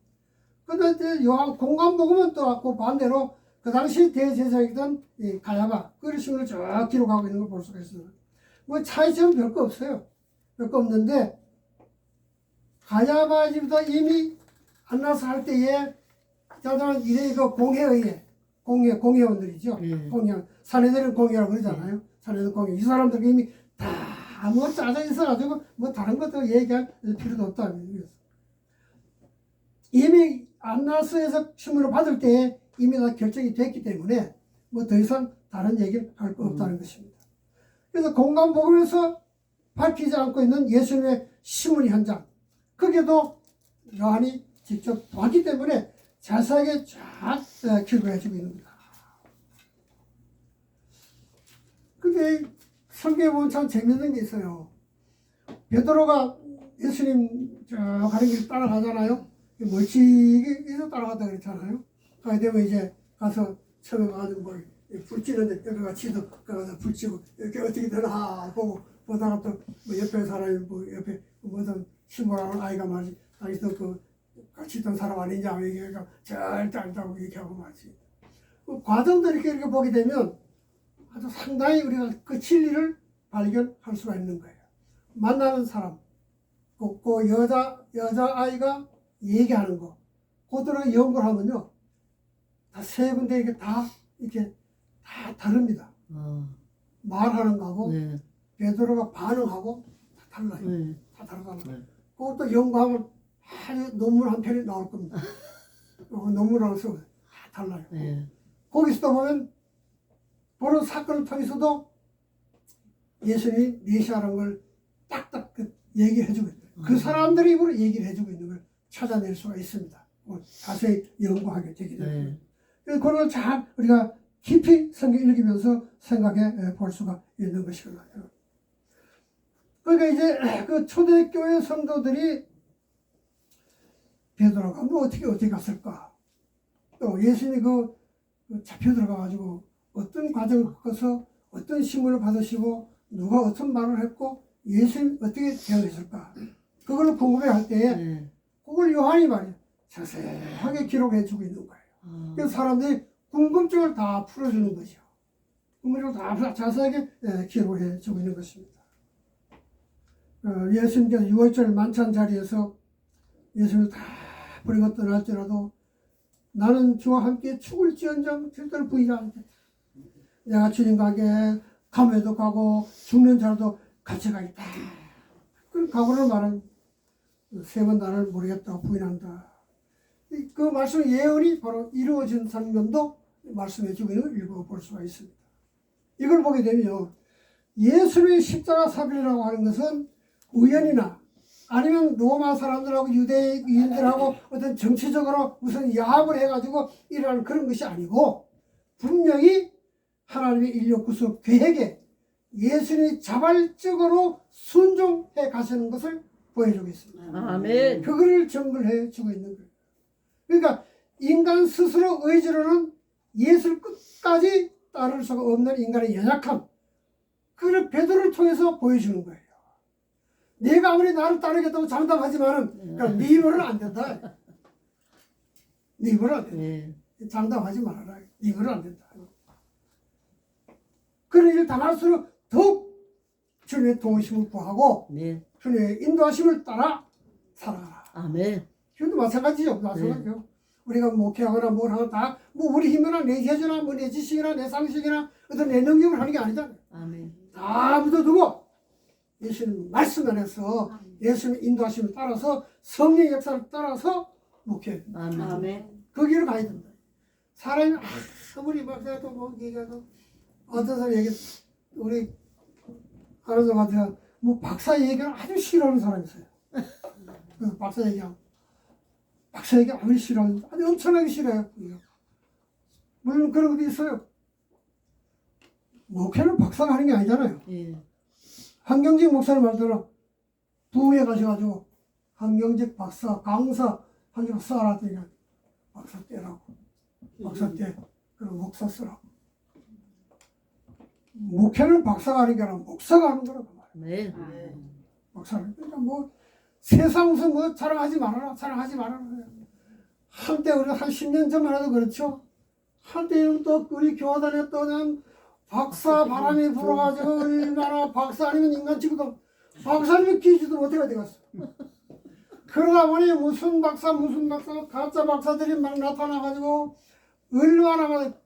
S1: 그런데 요한 공관복음은 또 그 반대로 그 당시 대제사장이던 이 가야바 그 신문을 쭉 기록하고 있는 걸 볼 수가 있습니다. 뭐 차이점은 별거 없어요. 별거 없는데 가야바 집도 이미 안나스 할 때에 자들은 이래 그 공회의회 공회원들이죠. 공회원 사내들은 공회라고 그러잖아요. 사내들 공회 이 사람들 이미 다 뭐 짜져 있어가지고 뭐 다른 것도 얘기할 필요도 없다. 이미 안나스에서 신문을 받을 때에 이미 다 결정이 됐기 때문에 뭐 더 이상 다른 얘기를 할 거 없다는 것입니다. 그래서 공관복음에서 밝히지 않고 있는 예수님의 신문 현장 거기에도 요한이 직접 봤기 때문에 자세하게 쫙 기록해주고 있는 겁니다. 근데 성경에 보면 참 재밌는 게 있어요. 베드로가 예수님 저 가는 길 따라가잖아요. 멀찍이서 따라가다 그랬잖아요. 가게 되면 이제 가서 처음에 가는 걸 불찌는데 여기가 치도 가서 불치고 이렇게 어떻게 되나 보고 보다가 또 뭐 옆에 사람이 뭐 옆에 무슨 신부라는 아이가 말이지 자기도 그 같이 있던 사람 아니냐 얘기가 절대 아니다고 얘기하고 말이지. 그 과정들 이렇게 보게 되면 아주 상당히 우리가 그 진리를 발견할 수가 있는 거예요. 만나는 사람, 그 여자아이가 얘기하는 거, 그들을 연구를 하면요. 다 세 군데 이렇게 다 다릅니다. 말하는 거하고, 베드로가 반응하고 다 달라요. 다 다르잖아요. 그것도 연구하면 아주 논문 한 편이 나올 겁니다. 논문을 써서 다 달라요. 거기서도 보면 보는 사건을 통해서도 예수님이 메시아라는 걸 딱딱 얘기를 해주고 있어요. 그 사람들의 입으로 얘기를 해주고 있는 걸 찾아낼 수가 있습니다. 자세히 연구하게 되게 됩니다. 그래서 그걸 잘 우리가 깊이 성경 읽으면서 생각해 볼 수가 있는 것이거든요. 그러니까 이제 그 초대교회 성도들이 베드로가 뭐 어떻게 갔을까? 또 예수님이 그 잡혀 들어가가지고 어떤 과정을 거쳐서 어떤 신문을 받으시고 누가 어떤 말을 했고 예수님 어떻게 대응했을까? 그걸 궁금해할 때에 그걸 요한이 말이에요. 자세하게 기록해주고 있는 거예요. 그래서 사람들이 궁금증을 다 풀어주는 거죠. 궁금증을 다 자세하게 기록해주고 있는 것입니다. 예수님께서 6월절 만찬 자리에서 예수님을 다 버리고 떠날지라도 나는 주와 함께 죽을지언정 절대로 부인하지 않겠다. 내가 주님과 함께 감회도 가고 죽는 자라도 같이 가겠다. 그런 각오를 말은 세 번 나를 모르겠다고 부인한다. 그 말씀 예언이 바로 이루어진 장면도 말씀해주고 있는 읽어볼 수가 있습니다. 이걸 보게 되면 예수님의 십자가 사빌이라고 하는 것은 우연이나 아니면 로마 사람들하고 유대인들하고 어떤 정치적으로 무슨 야합을 해가지고 일어나는 그런 것이 아니고 분명히 하나님의 인류 구속 계획에 예수님이 자발적으로 순종해 가시는 것을 보여주고 있습니다.
S2: 아멘.
S1: 그거를 증거해 주고 있는 거예요. 그러니까 인간 스스로 의지로는 예수를 끝까지 따를 수가 없는 인간의 연약함, 그걸 베드로를 통해서 보여주는 거예요. 내가 아무리 나를 따르겠다고 장담하지만은 그러니까 네 입으로는 안 된다. 네 입으로는 안 된다. 장담하지 말아라. 네 입으로는 안 된다. 그런 일을 당할수록 더욱 주님의 도우심을 구하고 주님의 인도하심을 따라 살아가라.
S2: 아멘.
S1: 지금도 마찬가지죠. 마찬가지요. 우리가 목회하거나 뭘 하거나 다 뭐 우리 힘이나 내 재주나 뭐 내 지식이나 내 상식이나 어떤 내 능력을 하는 게 아니잖아요.
S2: 아멘.
S1: 다 묻어두고 예수님 말씀 안에서 예수님 인도하심을 따라서 성령 역사를 따라서 목회.
S2: 아멘.
S1: 그 길을 가야 된다. 사람이 아무리 막 내가 뭐 얘기해도 어떤 사람이 얘기 우리 아는 사람한테 뭐 박사 얘기를 아주 싫어하는 사람이 있어요. 그래서 박사 얘기 아무리 싫어하는 아주 엄청나게 싫어요. 물론 그런 것도 있어요. 목회는 박사가 하는 게 아니잖아요.
S2: 예.
S1: 한경직 목사님 말대로 부에 가셔가지고 한경직 박사, 강사 한경 써라더니 박사 떼라고. 박사 떼. 그리고 목사 쓰라고. 목회는 박사가 하는 게 아니라 목사가 하는 거라고 말이야.
S2: 네.
S1: 목사는. 그러니까 뭐 세상에서 뭐 자랑하지 말아라. 자랑하지 말아라. 한때 우리 한 10년 전만 해도 그렇죠. 한때는 또 우리 교화단에 또는 박사 바람이 불어가지고 얼마나 박사 아니면 인간 치고도 박사님이 끼지도 못해 어디 갔어. 그러다 보니 무슨 박사 가짜 박사들이 막 나타나가지고 얼마나 막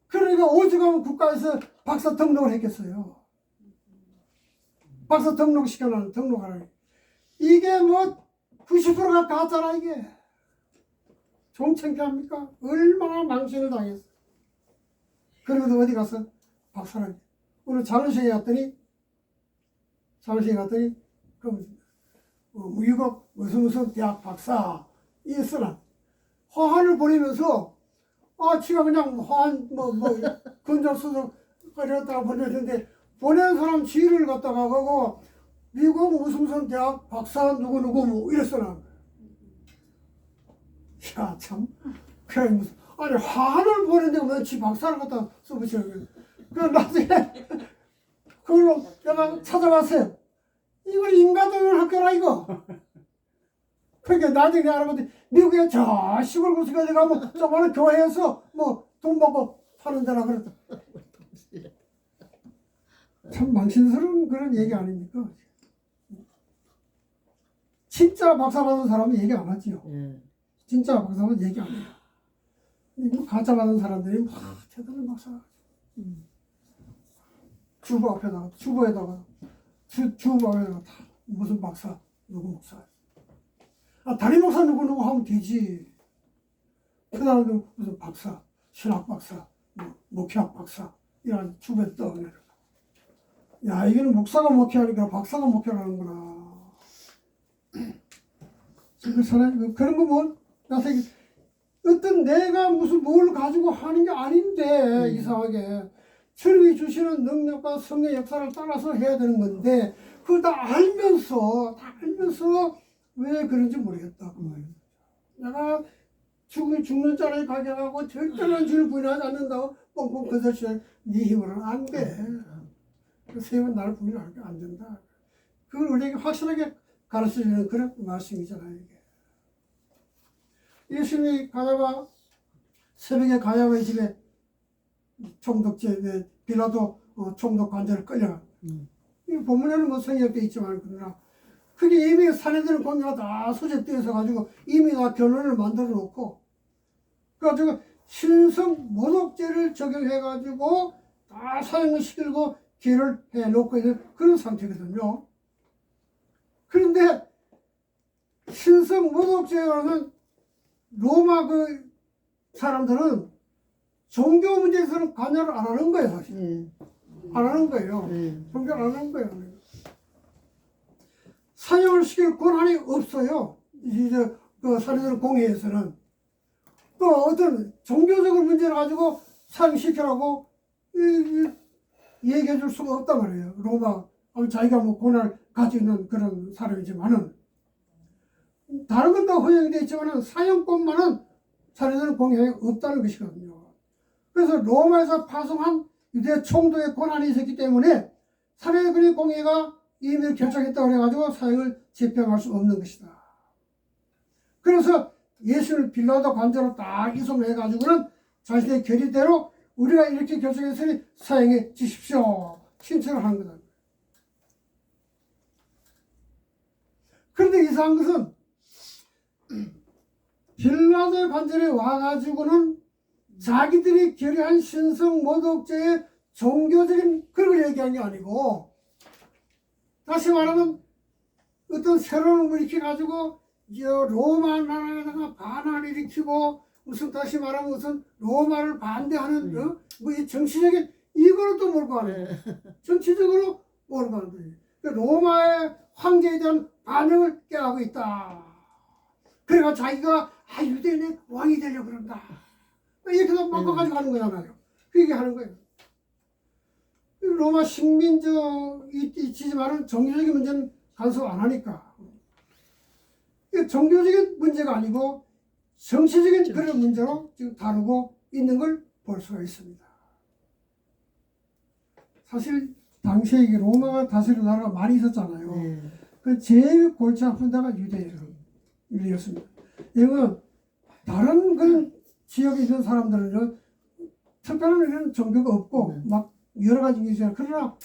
S1: 그러니까 오죽하면 국가에서 박사 등록을 했겠어요. 박사 등록시켜놔 등록하라. 이게 뭐 90%가 가짜라 이게. 좀 창피합니까? 얼마나 망신을 당했어. 그리고도 어디 가서 박사라니. 오늘 자료실에 갔더니 그럼 미국 무슨 대학 박사 이 쓰나 화환을 보내면서 지가 그냥 화환 근절 써서 그랬다가 보내줬는데 보낸 사람 지를 갖다가 가고 미국 무슨 대학 박사 누구 뭐 이랬어나. 야, 참. 그래, 무슨. 아니, 화환을 보냈는데 왜 지 박사를 갖다 써붙여. 그 나중에, 그걸로 내가 찾아봤어요. 이거 인간적인 학교라, 이거. 그러니까 나중에 알아봤더니, 미국에 저 시골 구석에 가면 저번에 교회에서 뭐 돈 받고 파는 데라 그랬다. 참 망신스러운 그런 얘기 아닙니까? 진짜 박사 받은 사람은 얘기 안 하지요. 진짜 박사는 얘기 안 해요. 뭐 가짜 받은 사람들이 막 대단한 박사. 주부 앞에다가 주부에다가 다 무슨 박사 누구 목사. 담임 목사 누구 하면 되지. 그 다음에 무슨 박사, 신학 박사, 목회학 박사 이런 주부에 떠오르는. 야 이게는 목사가 목회하니까 박사가 목회하는구나. 그런 거 뭐. 어떤 내가 무슨 뭘 가지고 하는 게 아닌데 이상하게 주님이 주시는 능력과 성의 역사를 따라서 해야 되는 건데 그걸 다 알면서 왜 그런지 모르겠다. 내가 죽는 자를 가져가고 절대로 주를 부인하지 않는다고 뻥뻥 거절시는 네 힘으로는 안 돼. 세번 나를 부인하는 게 안 된다. 그걸 우리에게 확실하게 가르쳐주는 그런 말씀이잖아요. 이게. 예수님이 새벽에 가야바의 집에 총독제 빌라도 총독 관절을 끌려가. 이 본문에는 뭐 성역돼 있지만 그러나 그게 이미 사내들은 공개가 다 소재되어서 가지고 이미 다 결론을 만들어 놓고 그래가지고 신성 모독죄를 적용해 가지고 다 사형을 시키고 기회를 해 놓고 있는 그런 상태거든요. 그런데 신성 모독죄라는 로마 그 사람들은 종교 문제에서는 관여를 안 하는 거예요, 사실. 안 하는 거예요. 종교를 안 하는 거예요. 사형을 시킬 권한이 없어요. 이제 그 사례들 공회에서는. 또 어떤 종교적인 문제를 가지고 사형시키라고 얘기해 줄 수가 없단 말이에요. 로마, 자기가 뭐 권한을 가지고 있는 그런 사람이지만은. 다른 건 다 허용이 되어 있지만 사형권만은 사례들은 공회에 없다는 것이거든요. 그래서 로마에서 파송한 유대 총독의 권한이 있었기 때문에 사례들의 공회가 이미 결정했다고 해가지고 사형을 집행할 수 없는 것이다. 그래서 예수를 빌라도 관저로 딱 이송을 해가지고는 자신의 결의대로 우리가 이렇게 결정했으니 사형해 주십시오. 신청을 한 거다. 그런데 이상한 것은 빌라도의 관절에 와가지고는 자기들이 결의한 신성 모독죄의 종교적인 그걸 얘기한 게 아니고 다시 말하면 어떤 새로운 걸 일으켜가지고 로마 나라에다가 반환을 일으키고 무슨 다시 말하면 무슨 로마를 반대하는 뭐 이 정치적인 이거를 또 몰고 가는 거예요. 정치적으로 몰고 가는 거예요. 로마의 황제에 대한 반응을 깨하고 있다. 그래가 자기가 유대인의 왕이 되려고 그런다. 이렇게 해서 바꿔가지고 하는 거잖아요. 그 얘기 하는 거예요. 로마 식민적이 있지만은 종교적인 문제는 간섭 안 하니까. 이게 종교적인 문제가 아니고 정치적인 그런 문제로 지금 다루고 있는 걸 볼 수가 있습니다. 사실 당시에 이게 로마가 다스리는 나라가 많이 있었잖아요.
S2: 네.
S1: 그 제일 골치 아픈 데가 유대였습니다. 이건 다른 그런 지역에 있는 사람들은 특별한 이런 종교가 없고 막 여러 가지 게 있어요. 그러나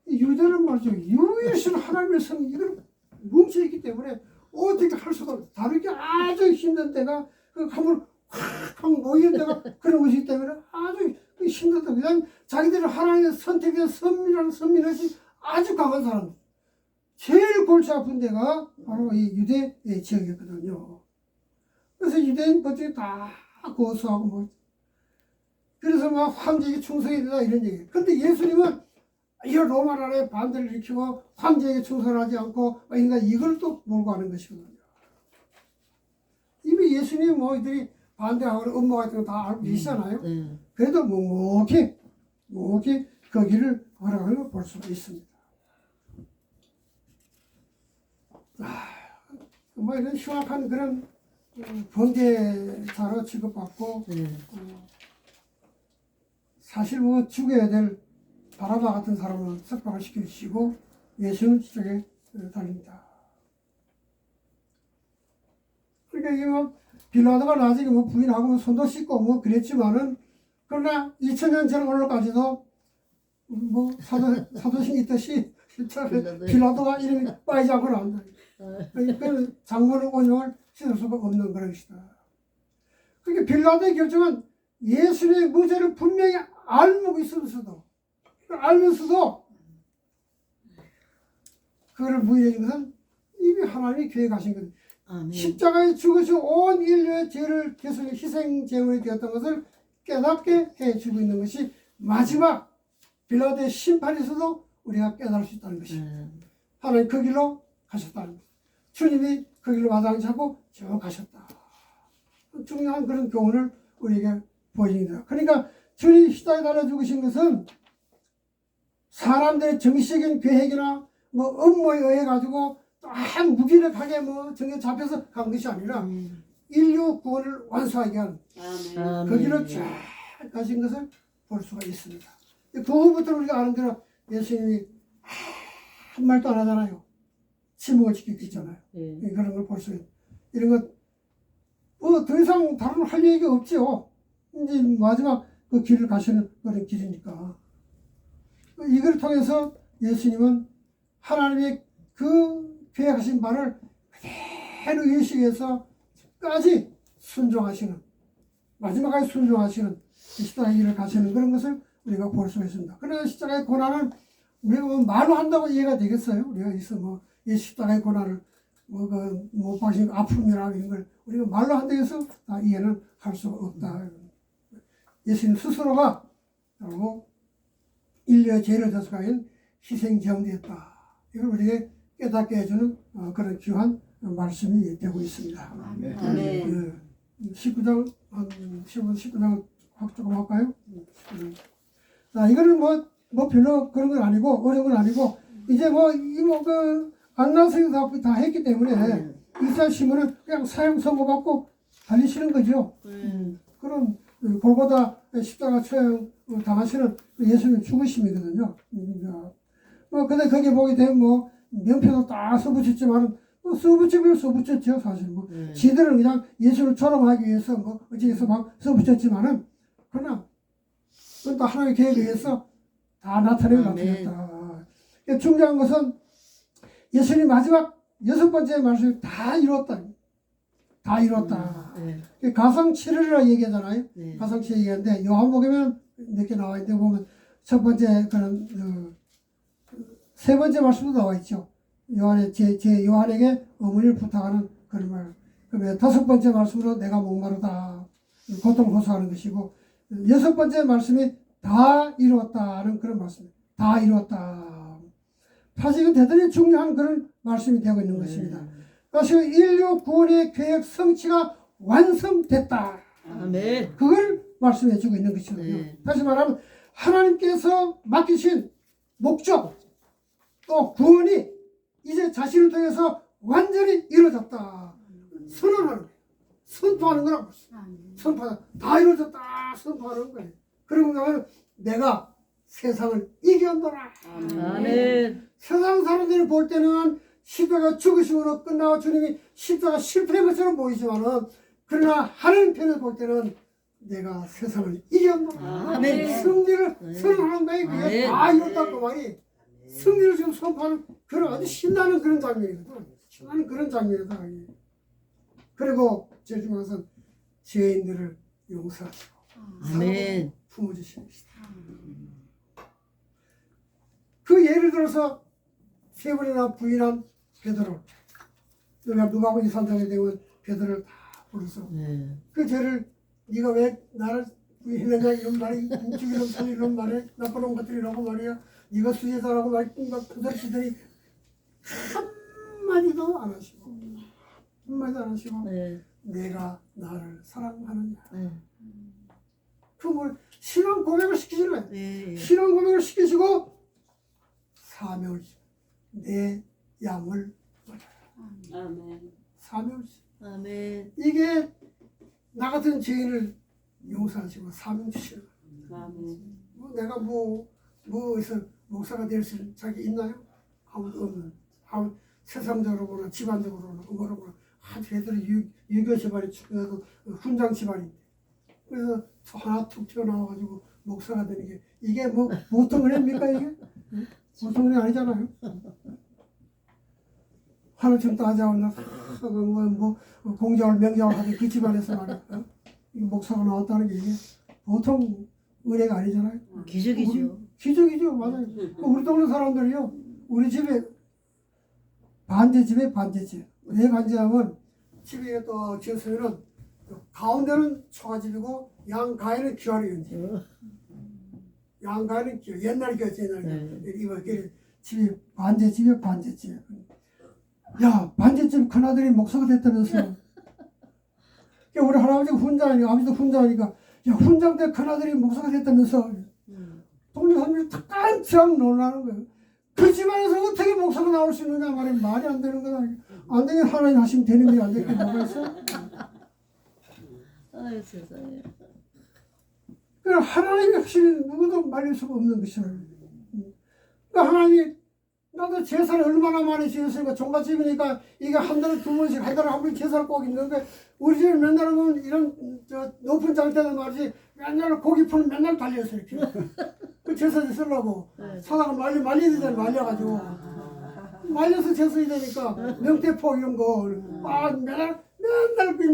S1: 이 유대는 말이죠. 유일신 하나님의 성이 이걸 뭉쳐있기 때문에 어떻게 할 수가 없어요. 다루기 아주 힘든 때가 그 한번 확 모이는 데가 그런 것이기 때문에 아주 힘들다. 그냥 자기들이 하나님의 선택된 선민의식 아주 강한 사람. 제일 골치 아픈 데가 바로 이 유대 지역이었거든요. 그래서 유대인 버티기 다 고소하고 뭐 그래서 막 황제에게 충성해야 된다 이런 얘기예요. 근데 예수님은 이런 로마 나라에 반대를 일으키고 황제에게 충성하지 않고 그러니까 이걸 또 몰고 가는 것이거든요. 이미 예수님이 뭐 이들이 반대하고 음모 같은 거 다 알고 계시잖아요. 그래도 묵묵히 그 길을 걸어가는 걸 볼 수가 있습니다. 뭐 이런 흉악한 그런 범죄자로 취급받고 사실 뭐 죽여야 될 바라바 같은 사람은 석방을 시켜주시고 예수는 지옥에 달립니다. 그러니까 이게 뭐 빌라도가 나중에 뭐 부인하고 손도 씻고 뭐 그랬지만은 그러나 2000년 전 오늘까지도 뭐 사도신이 있듯이 빌라도가 이름이 빠지지 않고 나온다. 그 장본의 온용을 씻을 수가 없는 그런 것이다. 그러니까 빌라도의 결정은 예수의 무죄를 분명히 알고 알면서도 그거를 부인해 준 것은 이미 하나님이 계획하신 거예요. 십자가에 죽으시고 온 인류의 죄를 대속해 희생 제물이 되었던 것을 깨닫게 해주고 있는 것이 마지막 빌라도의 심판에서도 우리가 깨달을 수 있다는 것입니다. 하나님 그 길로 가셨다는 것. 주님이 그 길로 마땅히 잡고 쭉 가셨다. 중요한 그런 교훈을 우리에게 보여줍니다. 그러니까 주님이 십자가에 달아 죽으신 것은 사람들의 정치적인 계획이나 뭐 음모에 의해 가지고 딱 무기력하게 뭐 정에 잡혀서 간 것이 아니라 인류 구원을 완수하게 한 그 길로 쫙 가신 것을 볼 수가 있습니다. 그 후부터 우리가 아는 대로 예수님이 한 말도 안 하잖아요. 침묵을 지키고 있잖아요. 그런 걸 볼 수 있는 이런 것 뭐 더 이상 다른 할 얘기가 없죠. 이제 마지막 그 길을 가시는 그런 길이니까 이걸 통해서 예수님은 하나님의 그 계획하신 바를 그대로 예수에서 끝까지 순종하시는 마지막까지 순종하시는 십자가의 길을 가시는 그런 것을 우리가 볼 수가 있습니다. 그러나 십자가의 고난은 우리가 뭐 말로 한다고 이해가 되겠어요? 우리가 있어 뭐 이 십자가의 고난을 못 박신 아픔이나 이런 걸 우리가 말로 한다고 해서 다 이해는 할 수가 없다. 예수님 스스로가 바로 인류의 죄를 대속하는 희생제물이었다. 이걸 우리에게 깨닫게 해주는 그런 귀한 말씀이 되고 있습니다.
S2: 아멘.
S1: 19장, 19장 조금 할까요? 자, 이거는 뭐 별로 그런 건 아니고, 어려운 건 아니고, 이제 안나선에서 다 했기 때문에, 이스라엘 신문은 그냥 사형 선고받고 달리시는 거죠. 그런 골고다 십자가 처형 당하시는 예수님 죽으심이거든요. 근데 거기 보게 되면 명패도 딱 써붙였지만 써붙이면 써붙였죠. 사실 지들은 그냥 예수를 조롱하기 위해서 어찌해서 막 써붙였지만은 그러나 그건 또 하나님의 계획에 의해서 다 나타냈다. 중요한 것은 예수님 마지막 6번째 말씀이 다 이뤘다. 다 이뤘다. 가상 7일이라고 얘기하잖아요. 가상 7일 얘기하는데 요한복음에는 몇 개 나와 있는데 보면 첫 번째 그런 세 번째 말씀도 나와 있죠. 요한에게 어머니를 부탁하는 그런 말. 그다음에 다섯 번째 말씀으로 내가 목마르다. 고통을 호소하는 것이고 여섯 번째 말씀이 다 이루었다는 그런 말씀. 다 이루었다. 사실은 대단히 중요한 그런 말씀이 되고 있는 것입니다. 그래서 인류 구원의 계획 성취가 완성됐다.
S2: 아멘.
S1: 그걸 말씀해 주고 있는 것이거든요. 다시 말하면 하나님께서 맡기신 목적 또 구원이 이제 자신을 통해서 완전히 이루어졌다. 선언하는 거예요. 선포하는 거라고. 선포하다. 다 이루어졌다. 선포하는 거예요. 그러고 나면 내가 세상을 이겨온다.
S2: 아멘.
S1: 세상 사람들이 볼 때는 십자가 죽으심으로 끝나고 주님이 십자가 실패한 것처럼 보이지만은 그러나 하나님 편에서 볼 때는 내가 세상을 이겨온다.
S2: 아멘.
S1: 승리를 선언하는 거예요. 그게
S2: 아멘.
S1: 다 이뤘다고 말이. 승리를 지금 선포하는 그런 아주 신나는 그런 장면이거든. 신나는 그런 장면이다. 그리고 제일 중요한 것은 죄인들을 용서하시고
S2: 아멘.
S1: 품어주시는 것이다. 그 예를 들어서 세 번이나 부인한 베드로, 우리가 누가복음 23장에 되면 베드로를 다 불러서
S2: 네.
S1: 그 죄를 네가 왜 나를 부인했느냐 이런 말이 죽이는 살 이런 말에 나쁜 놈 것들이라고 말이야. 네가 수제자라고 말막 그들시더니 한마디도 안 하시고 한마디도 안 하시고
S2: 네.
S1: 내가 나를 사랑하느냐.
S2: 네.
S1: 그걸 신앙 고백을 시키시는 거예요.
S2: 네.
S1: 신앙 고백을 시키시고 사명을 주시고 내 양을 먹여라.
S3: 아멘.
S1: 사명을 주시고
S2: 아멘.
S1: 이게 나 같은 죄인을 용서하시고 사명 주시는 거예요.
S3: 아멘.
S1: 내가 뭐에서 목사가 될 수 있는 자기 있나요? 아무도 없는. 세상적으로 보나 집안적으로나 뭐로 보나 애들이 유교 집안이 축구해도 훈장 집안인데 그래서 하나 툭 튀어나와가지고 목사가 되는 게 이게 뭐 보통 은혜입니까 이게? 보통 은혜 아니잖아요. 하루 좀 따자고 뭐 공자월 명자월 하는 그 집안에서 말이야. 이 목사가 나왔다는 게 이게 보통 은혜가 아니잖아요.
S2: 기적이죠.
S1: 기적이죠, 맞아요. 우리 동네 사람들이요, 우리 집에 반제집에 반제집. 왜 반제하면 집에 또 지었으면은 가운데는 초가집이고 양가에는 기와리인지. 양가에는 기와. 옛날에 기왔지, 옛날에. 이거 집이 반제집에 반제집. 야, 반제집 큰아들이 목사가 됐다면서. 우리 할아버지가 훈장이니까, 아버지도 훈장이니까, 야, 훈장 때 큰아들이 목사가 됐다면서. 동네 사람들이 깜짝 놀라는 거예요. 그 집안에서 어떻게 목사가 나올 수 있느냐 말이 말이 안 되는 거다. 안 되면 하나님 하시면 되는 게 안 되는 게 뭐가 있어?
S2: 아유 세상에.
S1: 그럼 하나님이 하시는 누구도 말릴 수가 없는 것이잖아요. 그러니까 하나님이 나도 제사를 얼마나 많이 지었으니까 종갓집이니까 이게 한 달에 두 번씩 한 달에 한 번 제사를 꼭 있는데 우리 집에 맨날 보면 이런 높은 장대는 말이지 맨날 고기 풀 맨날 달려있어 이렇게. 그 제사 쓰려고 사다가 말려야 되잖아. 말려가지고 말려서 제사해야 되니까 명태포 이런 거 맨날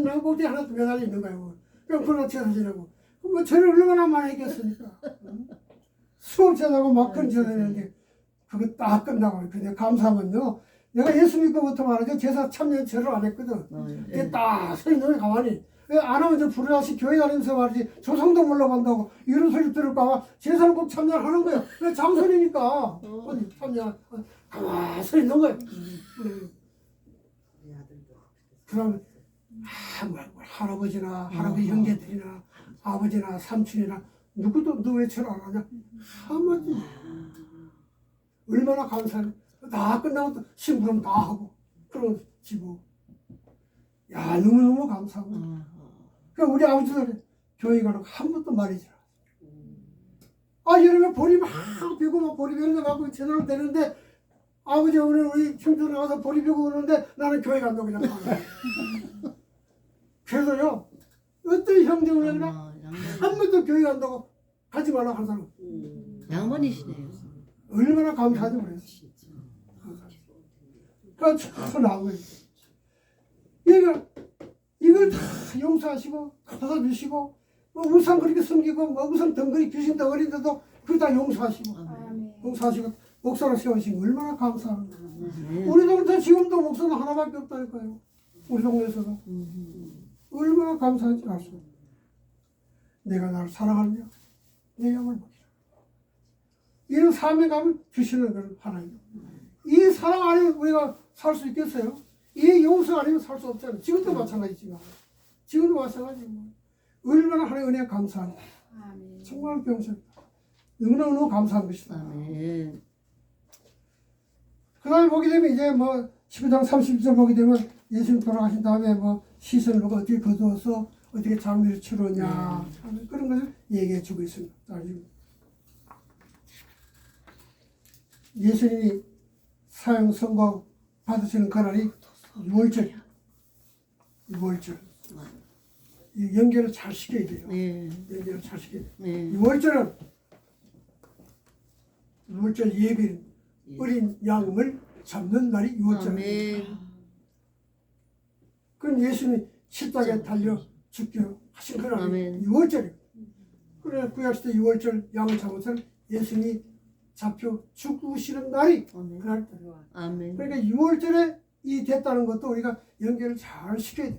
S1: 명복대 하나 매달려 있는 거예요. 그럼 그거 제사 지내고 뭐 죄를 얼마나 많이 했겠습니까? 수업 제사하고 막 큰 제사했는데 그거 딱 끝나고 근데 감사하면요 내가 예수 믿고부터 말이죠 제사 참여 제를 안 했거든. 그게 딱 서 있는 게 가만히 왜 안 하면 저 불효자식 교회 다니면서 말이지 조상도 몰라간다고 이런 소리 들을까봐 제사를 꼭 참여하는 거예요. 왜 장소리니까 참여 가만히 서 있는 거예요. 그럼 할아버지나 할아버지 형제들이나 아버지나 삼촌이나 누구도 너 왜 절 안 하냐 한마디 얼마나 감사해. 다 끝나고 또 심부름 다 하고 그런 집어. 야 너무너무 감사하고. 그러니까 우리 아버지들 교회 가는 거 한 번도 말이지. 여름에 보리 막 비고 막 보리 비는 거 갖고 제대로 되는데 아버지 오늘 우리 형들 나와서 보리 비고 오는데 나는 교회 간다고 그냥 가는 그래서요 어떤 형제가 그냥 한 번도 교회 간다고 가지 말라고 하는 사람
S2: 양반이시네요.
S1: 얼마나 감사하지 그랬어. 그러니까 참 나은 거예요. 이걸 다 용서하시고 갖다 주시고 뭐 우상 그렇게 섬기고 뭐 우상 덩그리 귀신 덩어리인데도 그걸 다 용서하시고 용서하시고 목사를 세우신 거 얼마나 감사한 거예요. 우리 동네 지금도 목사는 하나밖에 없다니까요. 우리 동네에서도 얼마나 감사한지 알 수 없어요. 내가 나를 사랑하느냐 내 양을 먹이라. 이런 사명감을 주시는 그런 하나님. 이 사랑 아니면 우리가 살 수 있겠어요? 이 용서 아니면 살 수 없잖아요. 지금도 마찬가지지만. 지금도 마찬가지고. 얼마나 하나님 은혜에 감사합니다. 정말 병신다. 너무너무 감사한 것이다.
S2: 아멘.
S1: 그다음에 보게 되면 이제 뭐 19장 31절 보게 되면 예수님 돌아가신 다음에 뭐 시선을 보고 어떻게 거두어서 어떻게 장례를 치르냐 하는 그런 것을 얘기해 주고 있습니다. 예수님이 사형 선고 받으시는 그날이 6월절이야. 6월절. 이 연결을 잘 시켜야 돼요.
S2: 네.
S1: 연결을 잘 시켜야 돼요.
S2: 네.
S1: 6월절은 6월절 예비는 어린 양을 잡는 날이 6월절.
S2: 아멘.
S1: 그럼 예수님이 십자가에 달려 죽게 하신 그날이
S2: 아멘.
S1: 6월절이에요. 그래 구약시대 6월절 양을 잡아서 예수님이 잡혀 죽으시는 날이
S2: 아멘.
S1: 그날.
S2: 아멘.
S1: 그러니까 6월절에 이 됐다는 것도 우리가 연결을 잘 시켜야 돼요.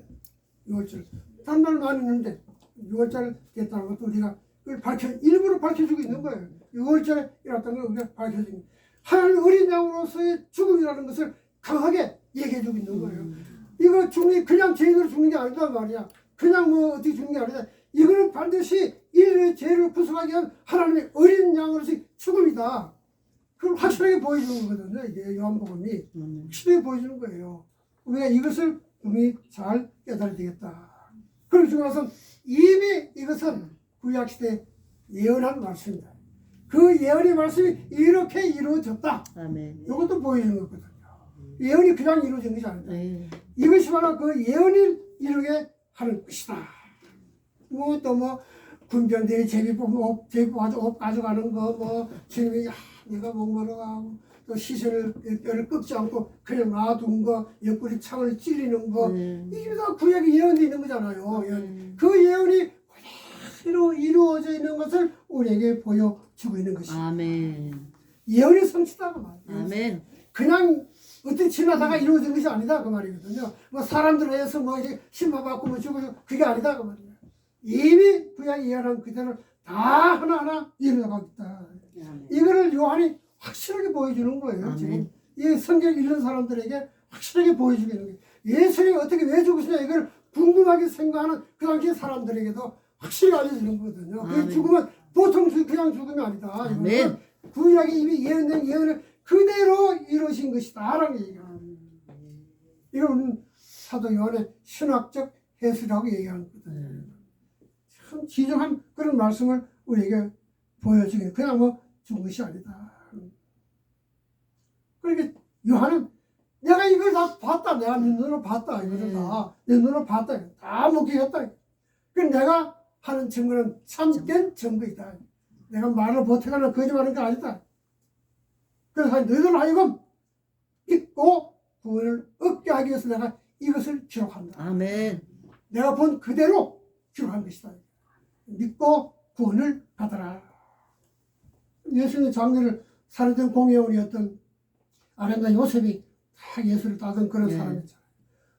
S1: 6월절. 다른 날 많이 있는데 6월절 됐다는 것도 우리가 그걸 일부러 밝혀주고 있는 거예요. 6월절에 일어났다는 걸 우리가 밝혀주고 있는 거예요. 하나님 어린 양으로서의 죽음이라는 것을 강하게 얘기해주고 있는 거예요. 이거 죽는 게 그냥 죄인으로 죽는 게 아니다 말이야. 그냥 뭐 어떻게 죽는 게 아니다. 이거는 반드시 인류의 죄를 구속하기 위한 하나님의 어린 양으로서의 죽음이다. 그걸 확실하게 보여주는 거거든요. 이게 요한복음이 확실하게 보여주는 거예요. 우리가 이것을 분명히 잘 깨달아야 되겠다. 그러고 주고 나서 이미 이것은 구약시대 예언한 말씀입니다. 그 예언의 말씀이 이렇게 이루어졌다.
S2: 아멘.
S1: 이것도 보여주는 거거든요. 예언이 그냥 이루어진 것이 아니다.
S2: 네.
S1: 이것이 바로 그 예언을 이루게 하는 것이다. 뭐 또 뭐 군병들이 제비 뽑고 제비 뽑아서 옷 가져가는 거 뭐 주님이 내가 목마르고 또 시선을 뼈를 꺾지 않고 그냥 놔둔 거 옆구리 창을 찔리는 거 이게 다 구약에 예언되어 있는 거잖아요. 그 예언이 그대로 이루어져 있는 것을 우리에게 보여주고 있는 것이다.
S2: 아멘.
S1: 예언이 성취다고 말이에요.
S2: 아멘.
S1: 그냥 어떻게 지나다가 이루어진 것이 아니다 그 말이거든요. 뭐 사람들에 의해서 뭐 이제 심판받고 뭐 죽고 그게 아니다 그 말이에요. 이미 구약이 예언한 그대로 다 하나하나 이루어가고 있다. 이거를 요한이 확실하게 보여주는 거예요.
S2: 아멘.
S1: 지금 이 성경 읽는 사람들에게 확실하게 보여주는 거예요. 예수님이 어떻게 왜 죽으시냐 이걸 궁금하게 생각하는 그 당시 사람들에게도 확실히 알려주는 거거든요. 그
S2: 아멘.
S1: 죽음은 보통 그냥 죽음이 아니다.
S2: 아멘.
S1: 이거는 구약이 이미 예언된 예언을 그대로 이루신 것이다 라는 얘기가 이건 사도 요한의 신학적 해설이라고 얘기하는 거거든요. 참 지정한 그런 말씀을 우리에게 보여주게 그냥 뭐 죽은 것이 아니다. 그러니까 요한은 내가 이걸 다 봤다. 내가 내 눈으로 봤다. 이거를 다 내 눈으로 봤다. 다 목격했다. 그 내가 하는 증거는 참된 증거이다. 내가 말을 보태거나 거짓말하는 게 아니다. 그래서 너희들 하여금 믿고 구원을 얻게 하기 위해서 내가 이것을 기록한다.
S2: 아멘. 내가
S1: 본 그대로 기록한 것이다. 믿고 구원을 받아라. 예수님의 장례를 살해된 공회원이었던 아름다운 요셉이 다 예수를 따던 그런 사람이었잖아요.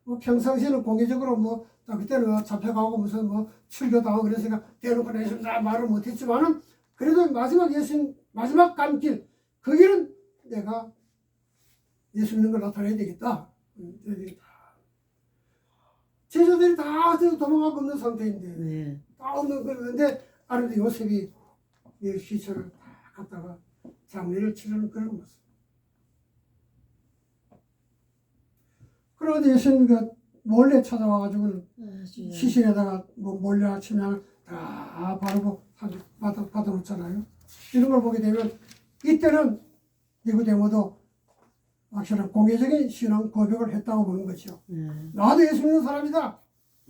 S1: 뭐 평상시에는 공개적으로 뭐 그때는 잡혀가고 무슨 뭐 출교당하고 그래서 대놓고 내신다 말을 못했지만은 그래도 마지막 예수님 마지막 감길 그 길은 내가 예수 믿는 걸 나타내야 되겠다. 제자들이 다 도망가고 없는 상태인데 다 없는 건데 아름다운 요셉이 이 시체를 다 갖다가 장례를 치르는 그런 모습. 그런데 예수님이 몰래 찾아와가지고 시신에다가 뭐 몰래 아침에 다 바르고 받아놓잖아요. 이런 걸 보게 되면 이때는 니고데모도 확실한 공개적인 신앙 고백을 했다고 보는 거죠. 나도 예수 믿는 사람이다.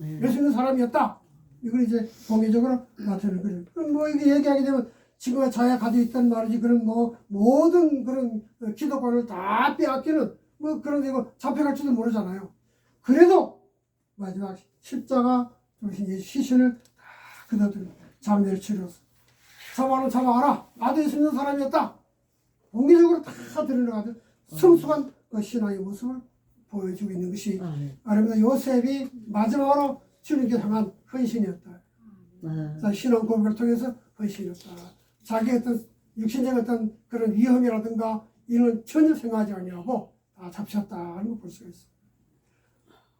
S1: 예수 믿는 사람이었다. 이걸 이제 공개적으로 나타내는 거죠. 그럼 뭐 이게 얘기하게 되면 지금 자기가 가지고 있던 말이지 그런 뭐 모든 그런 기독관을 다 빼앗기는 뭐 그런 데고 잡혀갈지도 모르잖아요. 그래도 마지막 십자가 조신 예수 시신을 다 그대로 장례를 치러서 잡아라. 나도 예수 믿는 사람이었다. 공개적으로 다 드러나가지고 성숙한 그 신앙의 모습을 보여주고 있는 것이 아름다운 요셉이 마지막으로 주님께 향한 헌신이었다. 신앙 고백을 통해서 헌신이었다. 자기의 어떤 육신적 어떤 그런 위험이라든가 이런 전혀 생각하지 아니하고 다 잡혔다 하는 걸 볼 수가 있어요.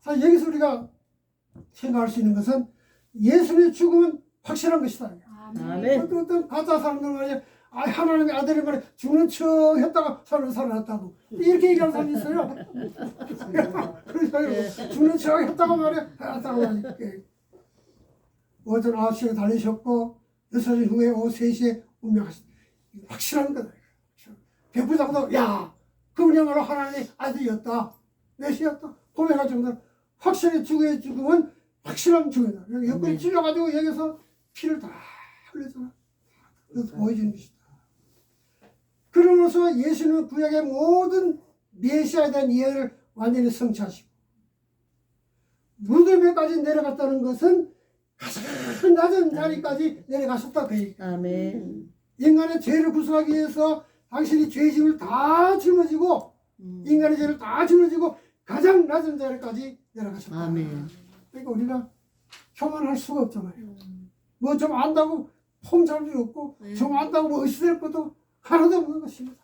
S1: 사실 여기서 우리가 생각할 수 있는 것은 예수님의 죽음은 확실한 것이다.
S2: 아멘.
S1: 어떤 가짜 사람들 말이야. 하나님의 아들이 말해 죽는 척 했다가 살아났다고 이렇게 얘기하는 사람이 있어요. 그래서 죽는 척 했다가 말해 살았다고 하니까 오전 9시에 달리셨고 6시 후에 오후 3시에 운명하셨다. 확실한 거다. 백부장도 야 그분이야말로 하나님의 아들이었다. 메시였다. 고백할 정도로 확실히 죽음은 확실한 죽음이다. 옆구리 찔러가지고 여기서 피를 다 흘렸잖아. 그래서 보여주는 것이다. 그러면서 예수는 구약의 모든 메시아에 대한 예언을 완전히 성취하시고 무덤에까지 내려갔다는 것은 가장 낮은 자리까지 내려가셨다 그 얘기.
S2: 아멘.
S1: 인간의 죄를 구속하기 위해서 당신이 죄짐을 다 짊어지고 인간의 죄를 다 짊어지고 가장 낮은 자리까지 내려가셨다.
S2: 아멘.
S1: 그러니까 우리가 교만할 수가 없잖아요. 뭐 좀 안다고 폼 잡을 수 없고 좀 안다고 뭐 의시될 것도 하나도 없는 것입니다.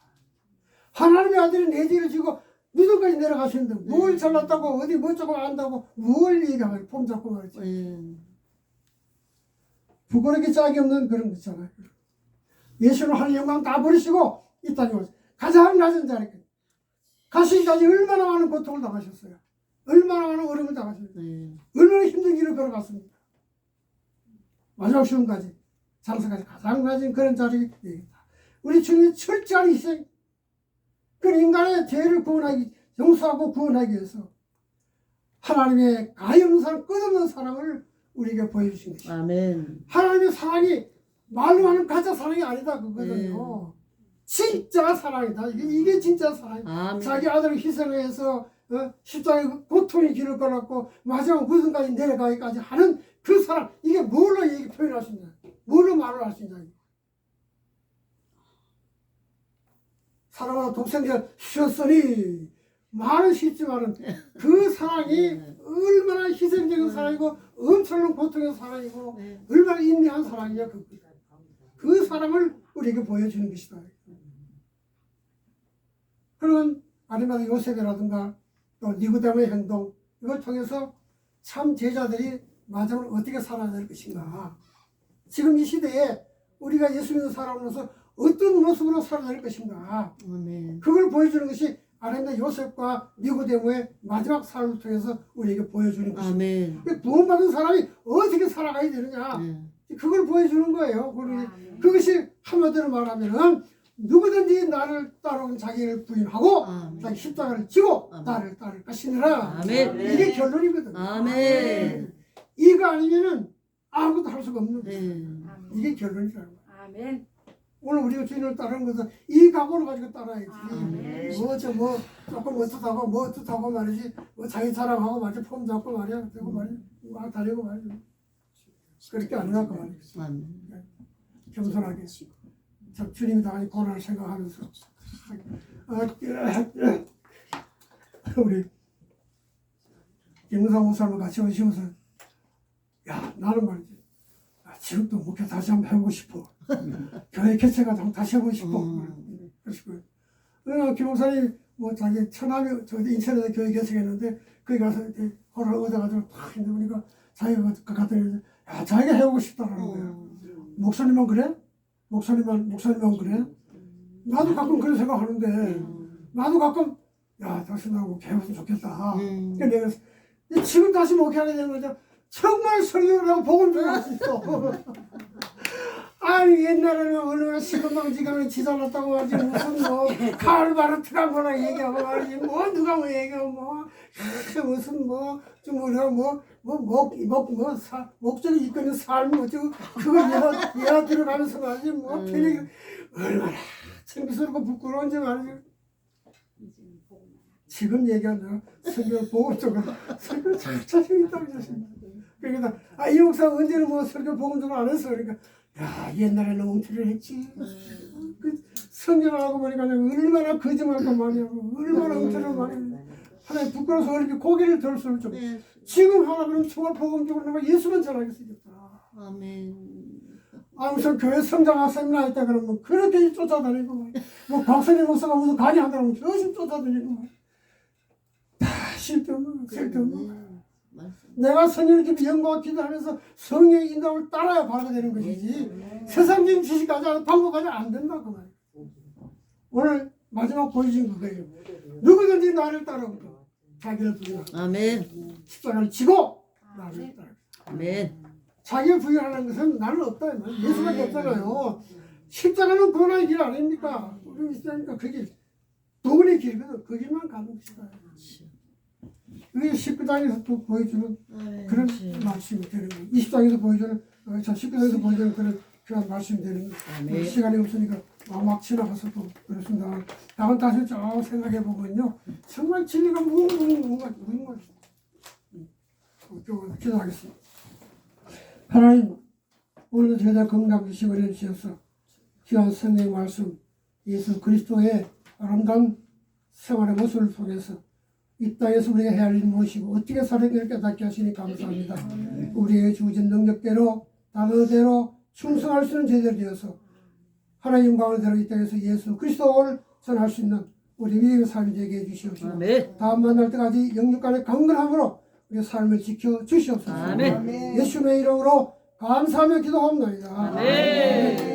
S1: 하나님의 아들이 내 죄를 지고 무덤까지 내려가시는데 뭘 잘났다고 어디 뭐 조금 안다고 뭘 얘기하고 폼 잡고 말이지. 부끄럽게 짝이 없는 그런 거 있잖아요. 예수는 하늘 영광 다 버리시고 이 땅에 오셨어요. 가장 낮은 자리까지 가시기까지 얼마나 많은 고통을 당하셨어요. 얼마나 많은 어려움을 당하셨어요. 얼마나 힘든 길을 걸어갔습니다. 마지막 시험까지 장사까지 가장 낮은 그런 자리에 있다. 우리 주님이 철저한 희생, 그 인간의 죄를 구원하기, 용서하고 구원하기 위해서 하나님의 가없는 사랑, 끝없는 사랑을 우리에게 보여주신 것입니다.
S2: 아멘.
S1: 하나님의 사랑이 말로 하는 가짜 사랑이 아니다 그거든요. 진짜 사랑이다. 이게 진짜 사랑이다.
S2: 아멘.
S1: 자기 아들을 희생해서 십자가의 고통의 길을 걸었고 마지막 무덤까지 내려가기까지 하는 그 사랑, 이게 뭘로 표현할 수 있냐, 뭘로 말을 할 수 있냐. 사랑하는 독생자를 주셨으니 말은 쉽지만은 그 사랑이 얼마나 희생적인 사랑이고 엄청난 고통의 사랑이고 얼마나 인내한 사랑이냐. 그 사랑을 우리에게 보여주는 것이다. 그런 아리마다 요셉이라든가 또 니고데모의 행동, 이걸 통해서 참 제자들이 마지막으로 어떻게 살아야 될 것인가, 지금 이 시대에 우리가 예수 믿는 사람으로서 어떤 모습으로 살아야 될 것인가, 그걸 보여주는 것이 아리마다 요셉과 니고데모의 마지막 삶을 통해서 우리에게 보여주는 것입니다. 구원받은 사람이 어떻게 살아가야 되느냐, 그걸 보여주는 거예요. 그것이 한마디로 말하면은 누구든지 나를 따르는 자기를 부인하고 자기 십자가를 지고 나를 따를 것이니라. 이게 결론이거든요.
S2: 아멘.
S1: 이거 아니면은 아무것도 할 수가 없는 거예요. 이게 결론이라는 거예요.
S3: 아멘.
S1: 오늘 우리가 주인을 따르는 것은 이 각오를 가지고 따라야지. 뭐 조금 어떻다고 뭐 어떻다고 말이지, 뭐 자기 자랑하고 말이지, 폼 잡고 말이야, 되고 말이야, 막 다니고 말이야. 그렇게 아니라고 말이야. 겸손하게 참 주님이 당연히 고난을 생각하면서 우리 김무상 목사님 같이 오시면서 야 나는 말이지 지금도 목회 다시 한번 해보고 싶어. 교회 개최가 다시 해보고 싶어. 그러시고요. 김 목사님 뭐 자기 천암에 저 인천에서 교회 개최했는데 거기 가서 이렇게 호를 얻어가지고 탁 있는데 자기가 갔더니 야 자기가 해보고 싶다라는 거야. 목사님만 그래? 목사님만 그래? 나도 가끔 그런 생각하는데 나도 가끔 야 다시 나하고 개했으면 좋겠다. 그러니까 내가 지금 다시 목회하게 되는 거죠. 정말 설교를 하고 복음 좀 할 수 있어. 아니 옛날에는 얼마나 시금방지간에 지살났다고 말이지, 무슨 뭐 가을바르트가 뭐라 얘기하고 말이지, 뭐 누가 뭐 얘기하고 뭐 무슨 뭐 좀 우리가 목적이 이끄는 삶 어쩌고 그걸 얘가 들어가면서 말이지, 뭐 편히 얼마나 창피스럽고 부끄러운지 말이지. 지금 얘기하면 설교 복음 쪽으로 설교 잘 자신 있다고 하셨습니다. 그러니까 이 목사 언제는 뭐 설교 복음 쪽으로 안 했어. 그러니까 야 옛날에는 엉터리를 했지. 그 성경하고 보니까 얼마나 거짓말도 많이 하고 얼마나 엉터리를 많이 하고 하나님 부끄러워서 이렇게 고개를 들 수를 좀. 지금 하나 그럼 정말 복음 쪽으로 내가 예수만 전하게 생겼다.
S2: 아멘.
S1: 무슨 교회 성장학 세미나 했다 그러면 그렇게 쫓아다니고 뭐 박선희 목사가 무슨 강의한다고 열심히 쫓아다니고 다 쓸데없는 내가 성령을 기도 연구하고 기도하면서 성령의 인도를 따라야 바르게 되는 것이지 세상적인 지식 가지고 방법 가지고 안 된다 그 말이야. 오늘 마지막 보여준 그거예요. 누구든지 나를 따라오라. 자기를 부인하라.
S2: 아멘.
S1: 십자가를 지고 나를 따라.
S2: 아멘.
S1: 자기를 부인하는 것은 나는 없다. 예수밖에 없잖아요. 십자가는 고난의 길 아닙니까? 우리 있으니까 그 길, 도문의 길거든. 그 길만 가는 것이다. 이게 19장에서 또 보여주는 그런 말씀이 되는 거예요. 20장에서 보여주는, 19장에서 보여주는 그런 말씀이 되는 거예요. 시간이 없으니까 막 지나가서 또 그렇습니다. 다음 다시 쭉 생각해 보면요. 정말 진리가 뭔가 기도하겠습니다. 하나님, 오늘도 저희들 건강 주시고 은혜 주셔서 귀한 성령의 말씀, 예수 그리스도의 아름다운 생활의 모습을 통해서 이 땅에서 우리가 해야 할 일이 무엇이고 어떻게 살아야 깨닫게 하시니 감사합니다. 우리의 주어진 능력대로 단어대로 충성할 수 있는 제자들이 되어서 하나님 영광을 대로 이 땅에서 예수 그리스도를 전할 수 있는 우리 믿음의 삶이 되게 해주시옵시고 다음 만날 때까지 영육간의 강건함으로 우리의 삶을 지켜 주시옵소서. 예수님의 이름으로 감사하며 기도합니다.
S2: 아멘.